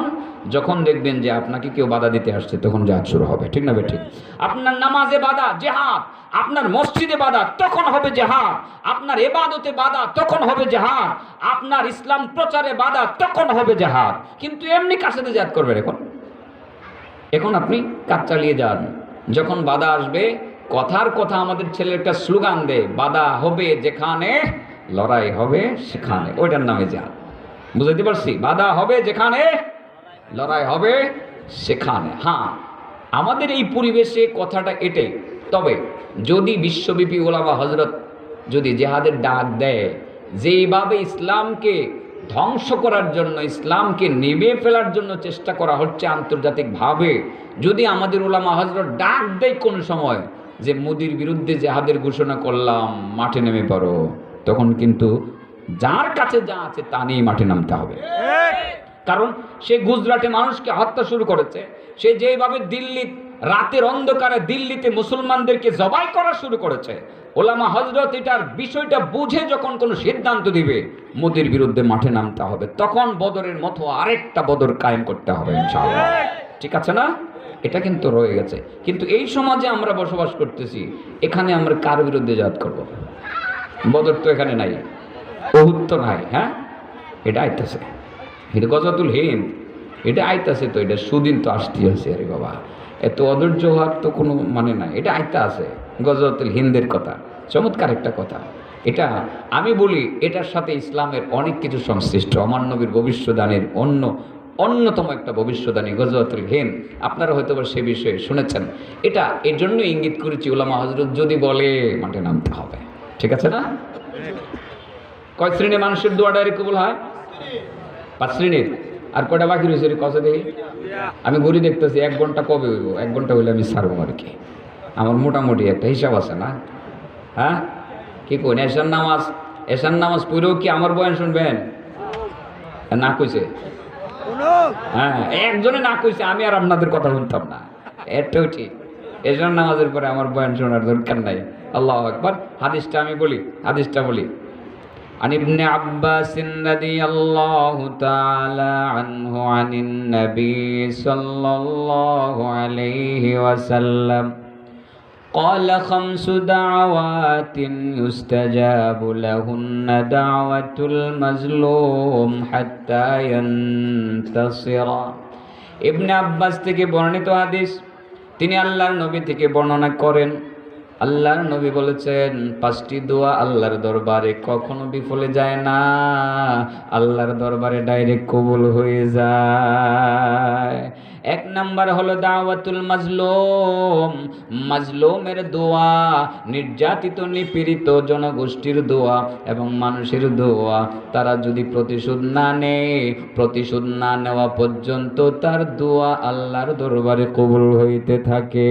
যখন দেখবেন যে আপনাকে কেউ বাধা দিতে আসছে, তখন জেহাদ শুরু হবে। ঠিক না ঠিক? আপনার নামাজে বাধা, জেহাদ। আপনার মসজিদে বাধা, তখন হবে জেহাদ। আপনার ইবাদতে বাধা, তখন হবে জেহাদ। আপনার ইসলাম প্রচারে বাধা, তখন হবে জেহাদ। কিন্তু এমনি কার সাথে জেহাদ করবেন? এখন এখন আপনি কাজ চালিয়ে যান। যখন বাধা আসবে, কথার কথা আমাদের ছেলে একটা স্লোগান দেয়, বাধা হবে যেখানে, লড়াই হবে সেখানে, ওইটার নামে যান। বুঝাইতে পারছি? বাধা হবে যেখানে, লড়াই হবে সেখানে। হ্যাঁ, আমাদের এই পরিবেশে কথাটা এটাই। তবে যদি বিশ্বব্যাপী ওলামা হজরত যদি জেহাদের ডাক দেয়, যেইভাবে ইসলামকে ধ্বংস করার জন্য, ইসলামকে নেমে ফেলার জন্য চেষ্টা করা হচ্ছে আন্তর্জাতিকভাবে, যদি আমাদের ওলামা হজরত ডাক দেয় কোন সময় যে মোদির বিরুদ্ধে জেহাদের ঘোষণা করলাম, মাঠে নেমে পড়ো, তখন কিন্তু যার কাছে যা আছে তা নিয়ে মাঠে নামতে হবে। কারণ সে গুজরাটে মানুষকে হত্যা শুরু করেছে, সে যেভাবে দিল্লি রাতের অন্ধকারে দিল্লিতে মুসলমানদেরকে জবাই করা শুরু করেছে, ওলামা হজরত এটার বিষয়টা বুঝে যখন কোনো সিদ্ধান্ত দিবে মোদির বিরুদ্ধে মাঠে নামতে হবে, তখন বদরের মতো আরেকটা বদর কায়েম করতে হবে ইনশাআল্লাহ। ঠিক আছে না? এটা কিন্তু রয়ে গেছে। কিন্তু এই সমাজে আমরা বসবাস করতেছি, এখানে আমরা কার বিরুদ্ধে জাত করব? বদর তো এখানে নাই, উহুদ তো নাই। হ্যাঁ, এটা আইতেছে, এটা গজওয়াতুল হিন্দ, এটা আইতাছে, তো এটা সুদিন তো আসতে আছে। আরে বাবা, এত অধৈর্য হওয়ার তো কোনো মানে নাই। এটা আইতা আছে গজওয়াতুল হিন্দের কথা, চমৎকার একটা কথা। এটা আমি বলি, এটার সাথে ইসলামের অনেক কিছু সংশ্লিষ্ট। আমার নবীর ভবিষ্যদ্বাণীর অন্যতম একটা ভবিষ্যদ্বাণী গজওয়াতুল হিন্দ। আপনারা হয়তো সে বিষয়ে শুনেছেন। এটা এর জন্য ইঙ্গিত করেছি, উলামা হজরত যদি বলে মাঠে নামতে হবে। ঠিক আছে না? কয় শ্রেণীর মানুষের দোয়া ডাইরেক্ট কবুল হয়? 5 শ্রেণীর। আর কয়টা বাকি রয়েছে কথা দেখি? আমি ঘড়ি দেখতেছি 1 ঘন্টা কবে হইব। 1 ঘন্টা হইলে আমি ছাড়বো আর কি। আমার মোটামুটি একটা হিসাব আছে না? হ্যাঁ, কি কোন এশার নামাজ পড়েও কি আমার বয়ান শুনবেন? না কইছে? হ্যাঁ, একজনে না কইছে, আমি আর আপনাদের কথা শুনতাম না। এটাও ঠিক, এশার নামাজের পরে আমার বয়ান শোনার দরকার নাই। আল্লাহু আকবার। হাদিসটা আমি বলি, হাদিসটা বলি। عن ابن عباس رضي الله تعالى عنه عن النبي صلى الله عليه وسلم قال 5 دعوات يستجاب لهن دعوة المظلوم حتى ينتصر। ইবনে আব্বাস থেকে বর্ণিত হাদিস, তিনি আল্লাহর নবী থেকে বর্ণনা করেন, আল্লাহর নবী বলেছেন 5টি দোয়া আল্লাহর দরবারে কখনো বিফলে যায় না, আল্লাহর দরবারে ডাইরেক্ট কবুল হয়ে যায়। 1 নাম্বার হলো দাওয়াতুল মাজলুম, মাজলুমের দোয়া, নির্যাতিত নিপীড়িত জনগোষ্ঠীর দোয়া এবং মানুষের দোয়া। তারা যদি প্রতিশোধ না নেয়, প্রতিশোধ না নেওয়া পর্যন্ত তার দোয়া আল্লাহর দরবারে কবুল হইতে থাকে।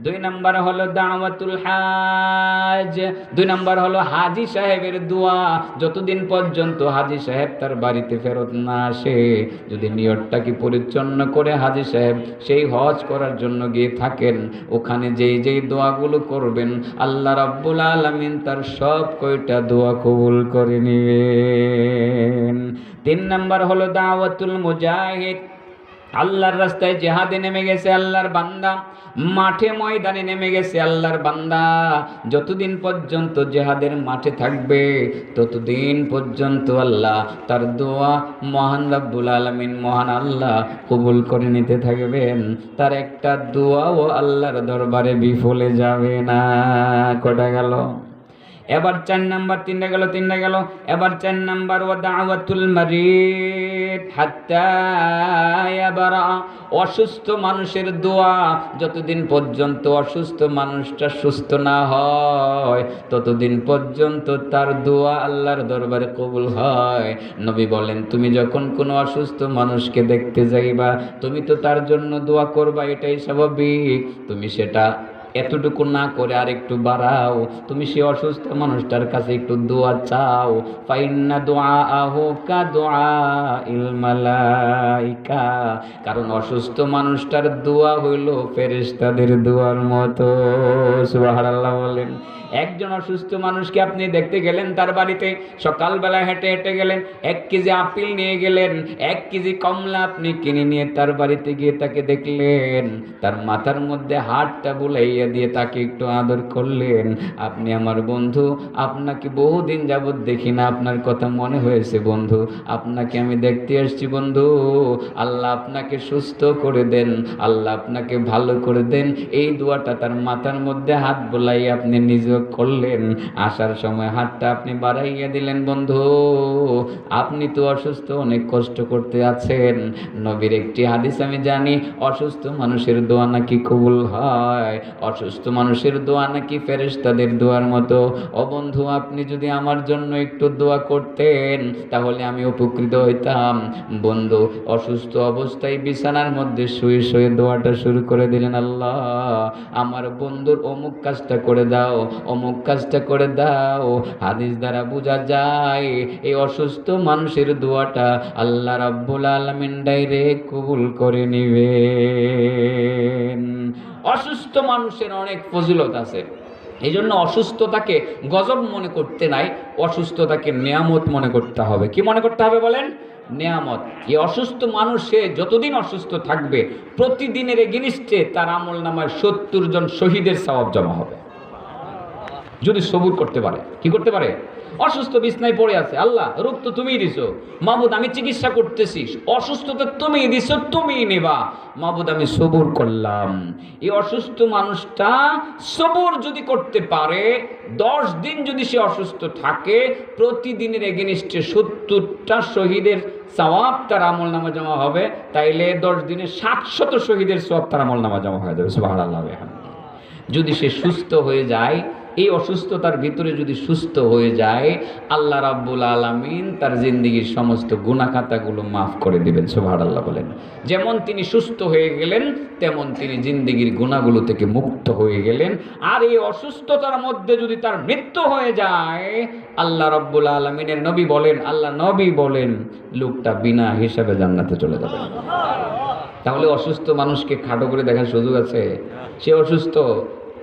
2 নাম্বার হলো দাওয়াতুল হাজ, 2 নাম্বার হলো হাজী সাহেবের দোয়া। যতদিন পর্যন্ত হাজী সাহেব তার বাড়িতে ফেরত না আসে, যদি নিয়তটাকে পরিচ্ছন্ন করে হাজী সাহেব সেই হজ করার জন্য গিয়ে থাকেন, ওখানে যেই যেই দোয়াগুলো করবেন আল্লাহ রাব্বুল আলামিন তার সব কয়টা দোয়া কবুল করে নেবেন। 3 নাম্বার হলো দাওয়াতুল মুজাহিদ, আল্লাহর রাস্তায় জিহাদে নেমে গেছে আল্লাহর বান্দা, মাঠে ময়দানে নেমে গেছে আল্লাহর বান্দা। যতদিন পর্যন্ত জিহাদের মাঠে থাকবে ততদিন পর্যন্ত আল্লাহ তার দোয়া মহান রব্বুল আলামিন, মহান আল্লাহ কবুল করে নিতে থাকবেন। তার একটা দোয়াও আল্লাহর দরবারে বিফলে যাবে না। কটা গেল? এবার 4 নাম্বার, 3টা গেল, 3টা গেল। এবার 4 নাম্বার ওয়া দাওয়াতুল মারিদ হাত্তা ইয়াবরা, অসুস্থ মানুষের দোয়া। যতদিন পর্যন্ত অসুস্থ মানুষটা সুস্থ না হয় ততদিন পর্যন্ত তার দোয়া আল্লাহর দরবারে কবুল হয়। নবী বলেন, তুমি যখন কোনো অসুস্থ মানুষকে দেখতে যাইবা, তুমি তো তার জন্য দোয়া করবা, এটাই স্বাভাবিক। তুমি সেটা এতটুকু না করে আর একটু বাড়াও, তুমি সে অসুস্থ মানুষটার কাছে একটু দোয়া চাও। ফাইন্না দুআআহু কা দুআইল মালাইকা, কারণ অসুস্থ মানুষটার দোয়া হইল ফেরেশতাদের দোয়ার মতো। সুবহানাল্লাহ বলেন। একজন অসুস্থ মানুষকে আপনি দেখতে গেলেন তার বাড়িতে, সকালবেলা হেঁটে হেঁটে গেলেন, 1 কেজি আপেল নিয়ে গেলেন, 1 কেজি কমলা আপনি কিনে নিয়ে তার বাড়িতে গিয়ে তাকে দেখলেন, তার মাথার মধ্যে হাতটা বুলাইয়া দিয়ে তাকে একটু আদর করলেন। আপনি আমার বন্ধু, আপনাকে বহুদিন যাবৎ দেখি না, আপনার কথা মনে হয়েছে বন্ধু, আপনাকে আমি দেখতে আসছি বন্ধু। আল্লাহ আপনাকে সুস্থ করে দেন, আল্লাহ আপনাকে ভালো করে দেন। এই দোয়াটা তার মাথার মধ্যে হাত বোলাই আপনি নিজেও করলেন। আসার সময় হাতটা আপনি বাড়াইয়া দিলেন। বন্ধু, আপনি তো অসুস্থ, অনেক কষ্ট করতে আছেন। নবীর একটি হাদিস আমি জানি, অসুস্থ মানুষের দোয়া নাকি কবুল হয়, অসুস্থ মানুষের দোয়া নাকি ফেরেশতাদের দোয়ার মতো। ও বন্ধু, আপনি যদি আমার জন্য একটু দোয়া করতেন তাহলে আমি উপকৃত হইতাম। বন্ধু অসুস্থ অবস্থায় বিছানার মধ্যে শুয়ে শুয়ে দোয়াটা শুরু করে দিলেন, আল্লাহ আমার বন্ধুর অমুক কাজটা করে দাও, অমুক কাজটা করে দাও। হাদিস দ্বারা বোঝা যায় এই অসুস্থ মানুষের দোয়াটা আল্লাহ রাব্বুল আলামিন ডাইরেক্ট কবুল করে নিবেন। অসুস্থ মানুষের অনেক ফজিলত আছে, এই জন্য অসুস্থতাকে গজব মনে করতে নাই, অসুস্থতাকে নিয়ামত মনে করতে হবে। কি মনে করতে হবে বলেন? নিয়ামত। এই অসুস্থ মানুষে যতদিন অসুস্থ থাকবে প্রতিদিনের এগেনিস্টে তার আমল নামায় 70 জন শহীদের সওয়াব জমা হবে, যদি সবুর করতে পারে। কি করতে পারে? অসুস্থ বিছনায় পড়ে আছে, আল্লাহ রোগ তো তুমিই দিছো, মাবুদ আমি চিকিৎসা করতেছি, অসুস্থতা তুমিই দিছো, তুমিই নেবা, মাবুদ আমি সবুর করলাম। এই অসুস্থ মানুষটা সবুর যদি করতে পারে, 10 দিন যদি সে অসুস্থ থাকে, প্রতিদিনের এগেনিস্টে 70টা শহীদের সওয়াব তার আমল নামা জমা হবে। তাইলে 10 দিনে 700 শহীদের সওয়াব তার আমল নামা জমা হয়ে যাবে। সুবহানাল্লাহ। যদি সে সুস্থ হয়ে যায়, এই অসুস্থতার ভিতরে যদি সুস্থ হয়ে যায়, আল্লাহ রাব্বুল আলামিন তার জিন্দেগীর সমস্ত গুনাহ খাতাগুলো মাফ করে দিবেন। সুবহানাল্লাহ বলেন। যেমন তিনি সুস্থ হয়ে গেলেন, তেমন তিনি জিন্দেগীর গুনাহগুলো থেকে মুক্ত হয়ে গেলেন। আর এই অসুস্থতার মধ্যে যদি তার মৃত্যু হয়ে যায়, আল্লাহ রাব্বুল আলামিনের নবী বলেন, আল্লাহ নবী বলেন, লোকটা বিনা হিসাবে জান্নাতে চলে যাবে। তাহলে অসুস্থ মানুষকে খাটো করে দেখার সুযোগ আছে? সে অসুস্থ,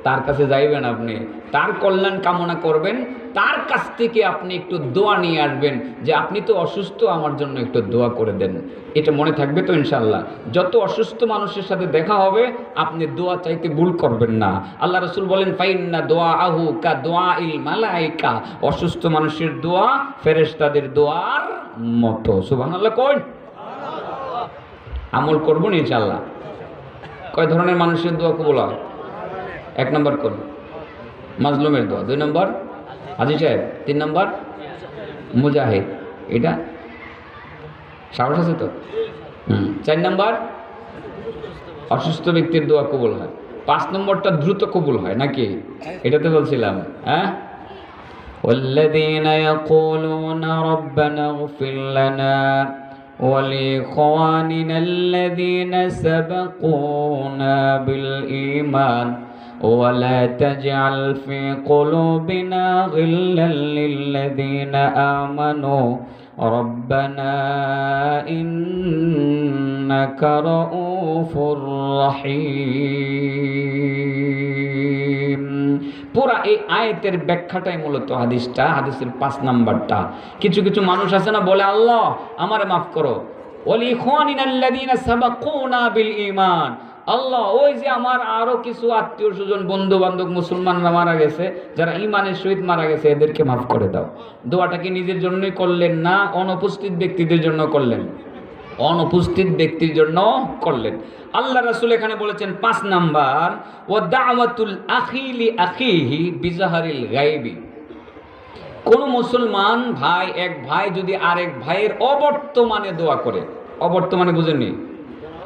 তার কাছে যাইবেন, আপনি তার কল্যাণ কামনা করবেন, তার কাছ থেকে আপনি একটু দোয়া নিয়ে আসবেন যে আপনি তো অসুস্থ, আমার জন্য একটু দোয়া করে দেন। এটা মনে থাকবে তো ইনশাআল্লাহ? যত অসুস্থ মানুষের সাথে দেখা হবে আপনি দোয়া চাইতে ভুল করবেন না। আল্লাহ রাসূল বলেন, ফাইন্না দুআআহু কা দুআইল মালায়েকা, অসুস্থ মানুষের দোয়া ফেরেশতাদের দোয়ার মতো। সুবহানাল্লাহ। কই আমল করব ইনশাআল্লাহ। কয় ধরনের মানুষের দোয়া কবুল হয়? 1 নম্বর কোন? মাজলুমের দোয়া। 2 নম্বর হাজী সাহেব। 3 নম্বর মুজাহিদ। এটা সাহস আছে তো? 4 নম্বর অসুস্থ ব্যক্তির দোয়া কবুল হয়। 5 নম্বরটা দ্রুত কবুল হয় নাকি? এটা তো বলছিলাম। হ্যাঁ, والذين يقولون ربنا اغفر لنا ولإخواننا الذين سبقونا بالإيمان ولا تجعل في قلوبنا غلا للذين آمنوا ربنا إنك رؤوف رحيم। পুরা এই আয়াতের ব্যাখ্যাটাই মূলত হাদিসটা, হাদিসের 5 নাম্বারটা। কিছু কিছু মানুষ আছে না, বলে আল্লাহ আমারে মাফ করো, ওয়ালি ইখওয়ানিনাল্লাযীনা সাবাকুনা বিল ঈমান, আল্লাহ ওই যে আমার আরো কিছু আত্মীয় স্বজন বন্ধু বান্ধব মুসলমানরা মারা গেছে, যারা ঈমানের সহিত মারা গেছে, এদেরকে মাফ করে দাও। দোয়াটা কি নিজের জন্যই করলেন না অনুপস্থিত ব্যক্তিদের জন্য করলেন? অনুপস্থিত ব্যক্তির জন্য করলেন। আল্লাহ রাসূল এখানে বলেছেন 5 নাম্বার, ওয়া দাওয়াতুল আখি লি আখিহি বিজাহারিল গায়বি। কোন মুসলমান ভাই, এক ভাই যদি আরেক ভাইয়ের অবর্তমানে দোয়া করে, অবর্তমানে বুঝেননি,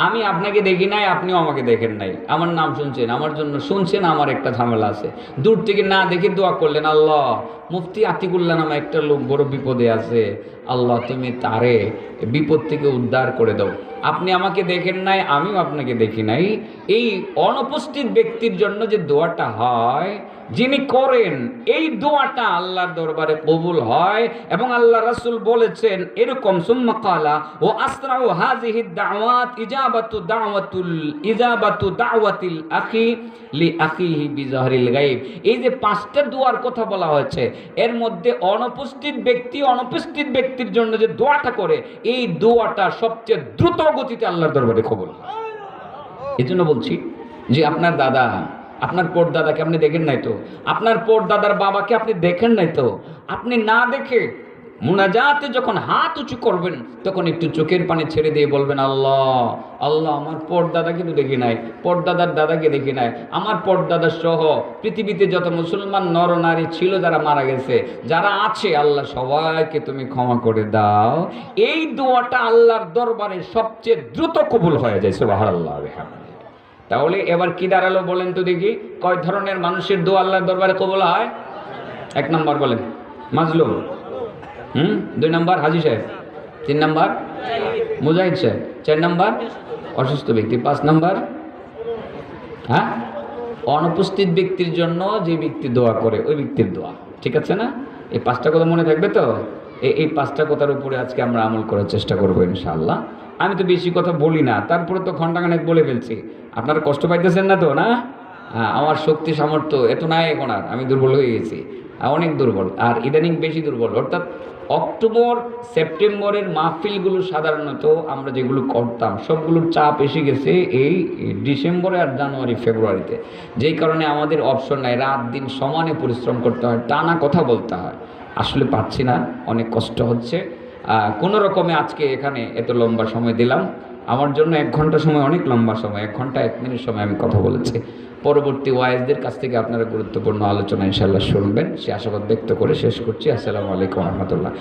আমি আপনাকে দেখি নাই, আপনিও আমাকে দেখেন নাই, আমার নাম শুনছেন, আমার জন্য শুনছেন, আমার একটা ঝামেলা আছে, দূর থেকে না দেখে দোয়া করলেন, আল্লাহ মুফতি আতিকুল্লাহ নামে একটা লোক বড় বিপদে আছে, আল্লাহ তুমি তারে বিপদ থেকে উদ্ধার করে দাও। আপনি আমাকে দেখেন নাই, আমিও আপনাকে দেখি নাই। এই অনুপস্থিত ব্যক্তির জন্য যে দোয়াটা হয়, যিনি করেন, এই দোয়াটা আল্লাহর দরবারে কবুল হয়। এবং আল্লাহ রাসূল বলেছেন এরকম, সুম্মা ক্বালা ওয়া আসরাউ হাযিহি দাওয়াত ইজাবাতু দাওয়াতিল আখি লি আখিহি বিজাহরিল গায়ব। এই যে 5টা দোয়ার কথা বলা হয়েছে, এর মধ্যে অনুপস্থিত ব্যক্তির জন্য যে দোয়াটা করে, এই দোয়াটা সবচেয়ে দ্রুত গতিতে আল্লাহর দরবারে কবুল হয়। এজন্য বলছি যে আপনার দাদা, আপনার পরদাদাকে আপনি দেখেন নাই তো, আপনার পরদাদার বাবাকে আপনি দেখেন নাই তো। আপনি না দেখে মুনাজাতে যখন হাত উঁচু করবেন তখন একটু চোখের পানি ছেড়ে দিয়ে বলবেন, আল্লাহ আল্লাহ, আমার পরদাদা কিন্তু দেখি নাই, পরদাদার দাদাকে দেখি নাই, আমার পরদাদা সহ পৃথিবীতে যত মুসলমান নর নারী ছিল যারা মারা গেছে, যারা আছে, আল্লাহ সবাইকে তুমি ক্ষমা করে দাও। এই দোয়াটা আল্লাহর দরবারে সবচেয়ে দ্রুত কবুল হয়ে যায়, সুবহানাল্লাহ। তাহলে এবার কি দাঁড়ালো বলেন তো দেখি, কয় ধরনের মানুষের দোয়া আল্লাহর দরবারে কবুল হয়? 1 নম্বর বলেন, মাজলুম। 2 নম্বর হাজী সাহেব। 3 নম্বর মুজাহিদ সাহেব। 4 নম্বর অসুস্থ ব্যক্তি। 5 নম্বর হ্যাঁ, অনুপস্থিত ব্যক্তির জন্য যে ব্যক্তি দোয়া করে ওই ব্যক্তির দোয়া। ঠিক আছে না? এই 5টা কথা মনে থাকবে তো? এই 5টা কথার উপরে আজকে আমরা আমল করার চেষ্টা করবো ইনশাআল্লাহ। আমি তো বেশি কথা বলি না, তারপরে তো ঘন্টাখানেক বলে ফেলছি। আপনারা কষ্ট পাইতেছেন না তো? না, হ্যাঁ, আমার শক্তি সামর্থ্য এত নাই এখন, আর আমি দুর্বল হয়ে গেছি, অনেক দুর্বল, আর ইদানিং বেশি দুর্বল। অর্থাৎ অক্টোবর সেপ্টেম্বরের মাহফিলগুলো সাধারণত আমরা যেগুলো করতাম সবগুলোর চাপ এসে গেছে এই ডিসেম্বরে আর জানুয়ারি ফেব্রুয়ারিতে, যেই কারণে আমাদের অপশন নাই, রাত দিন সমানে পরিশ্রম করতে হয়, টানা কথা বলতে হয়। আসলে পারছি না, অনেক কষ্ট হচ্ছে। কোনো রকমে আজকে এখানে এত লম্বা সময় দিলাম। আমার জন্য 1 ঘন্টা সময় অনেক লম্বা সময়, 1 ঘন্টা 1 মিনিট সময় আমি কথা বলেছি। পরবর্তী ওয়াইজদের কাছ থেকে আপনারা গুরুত্বপূর্ণ আলোচনা ইনশাআল্লাহ শুনবেন, সে আশাবাদ ব্যক্ত করে শেষ করছি। আসসালামু আলাইকুম ওয়া রাহমাতুল্লাহ।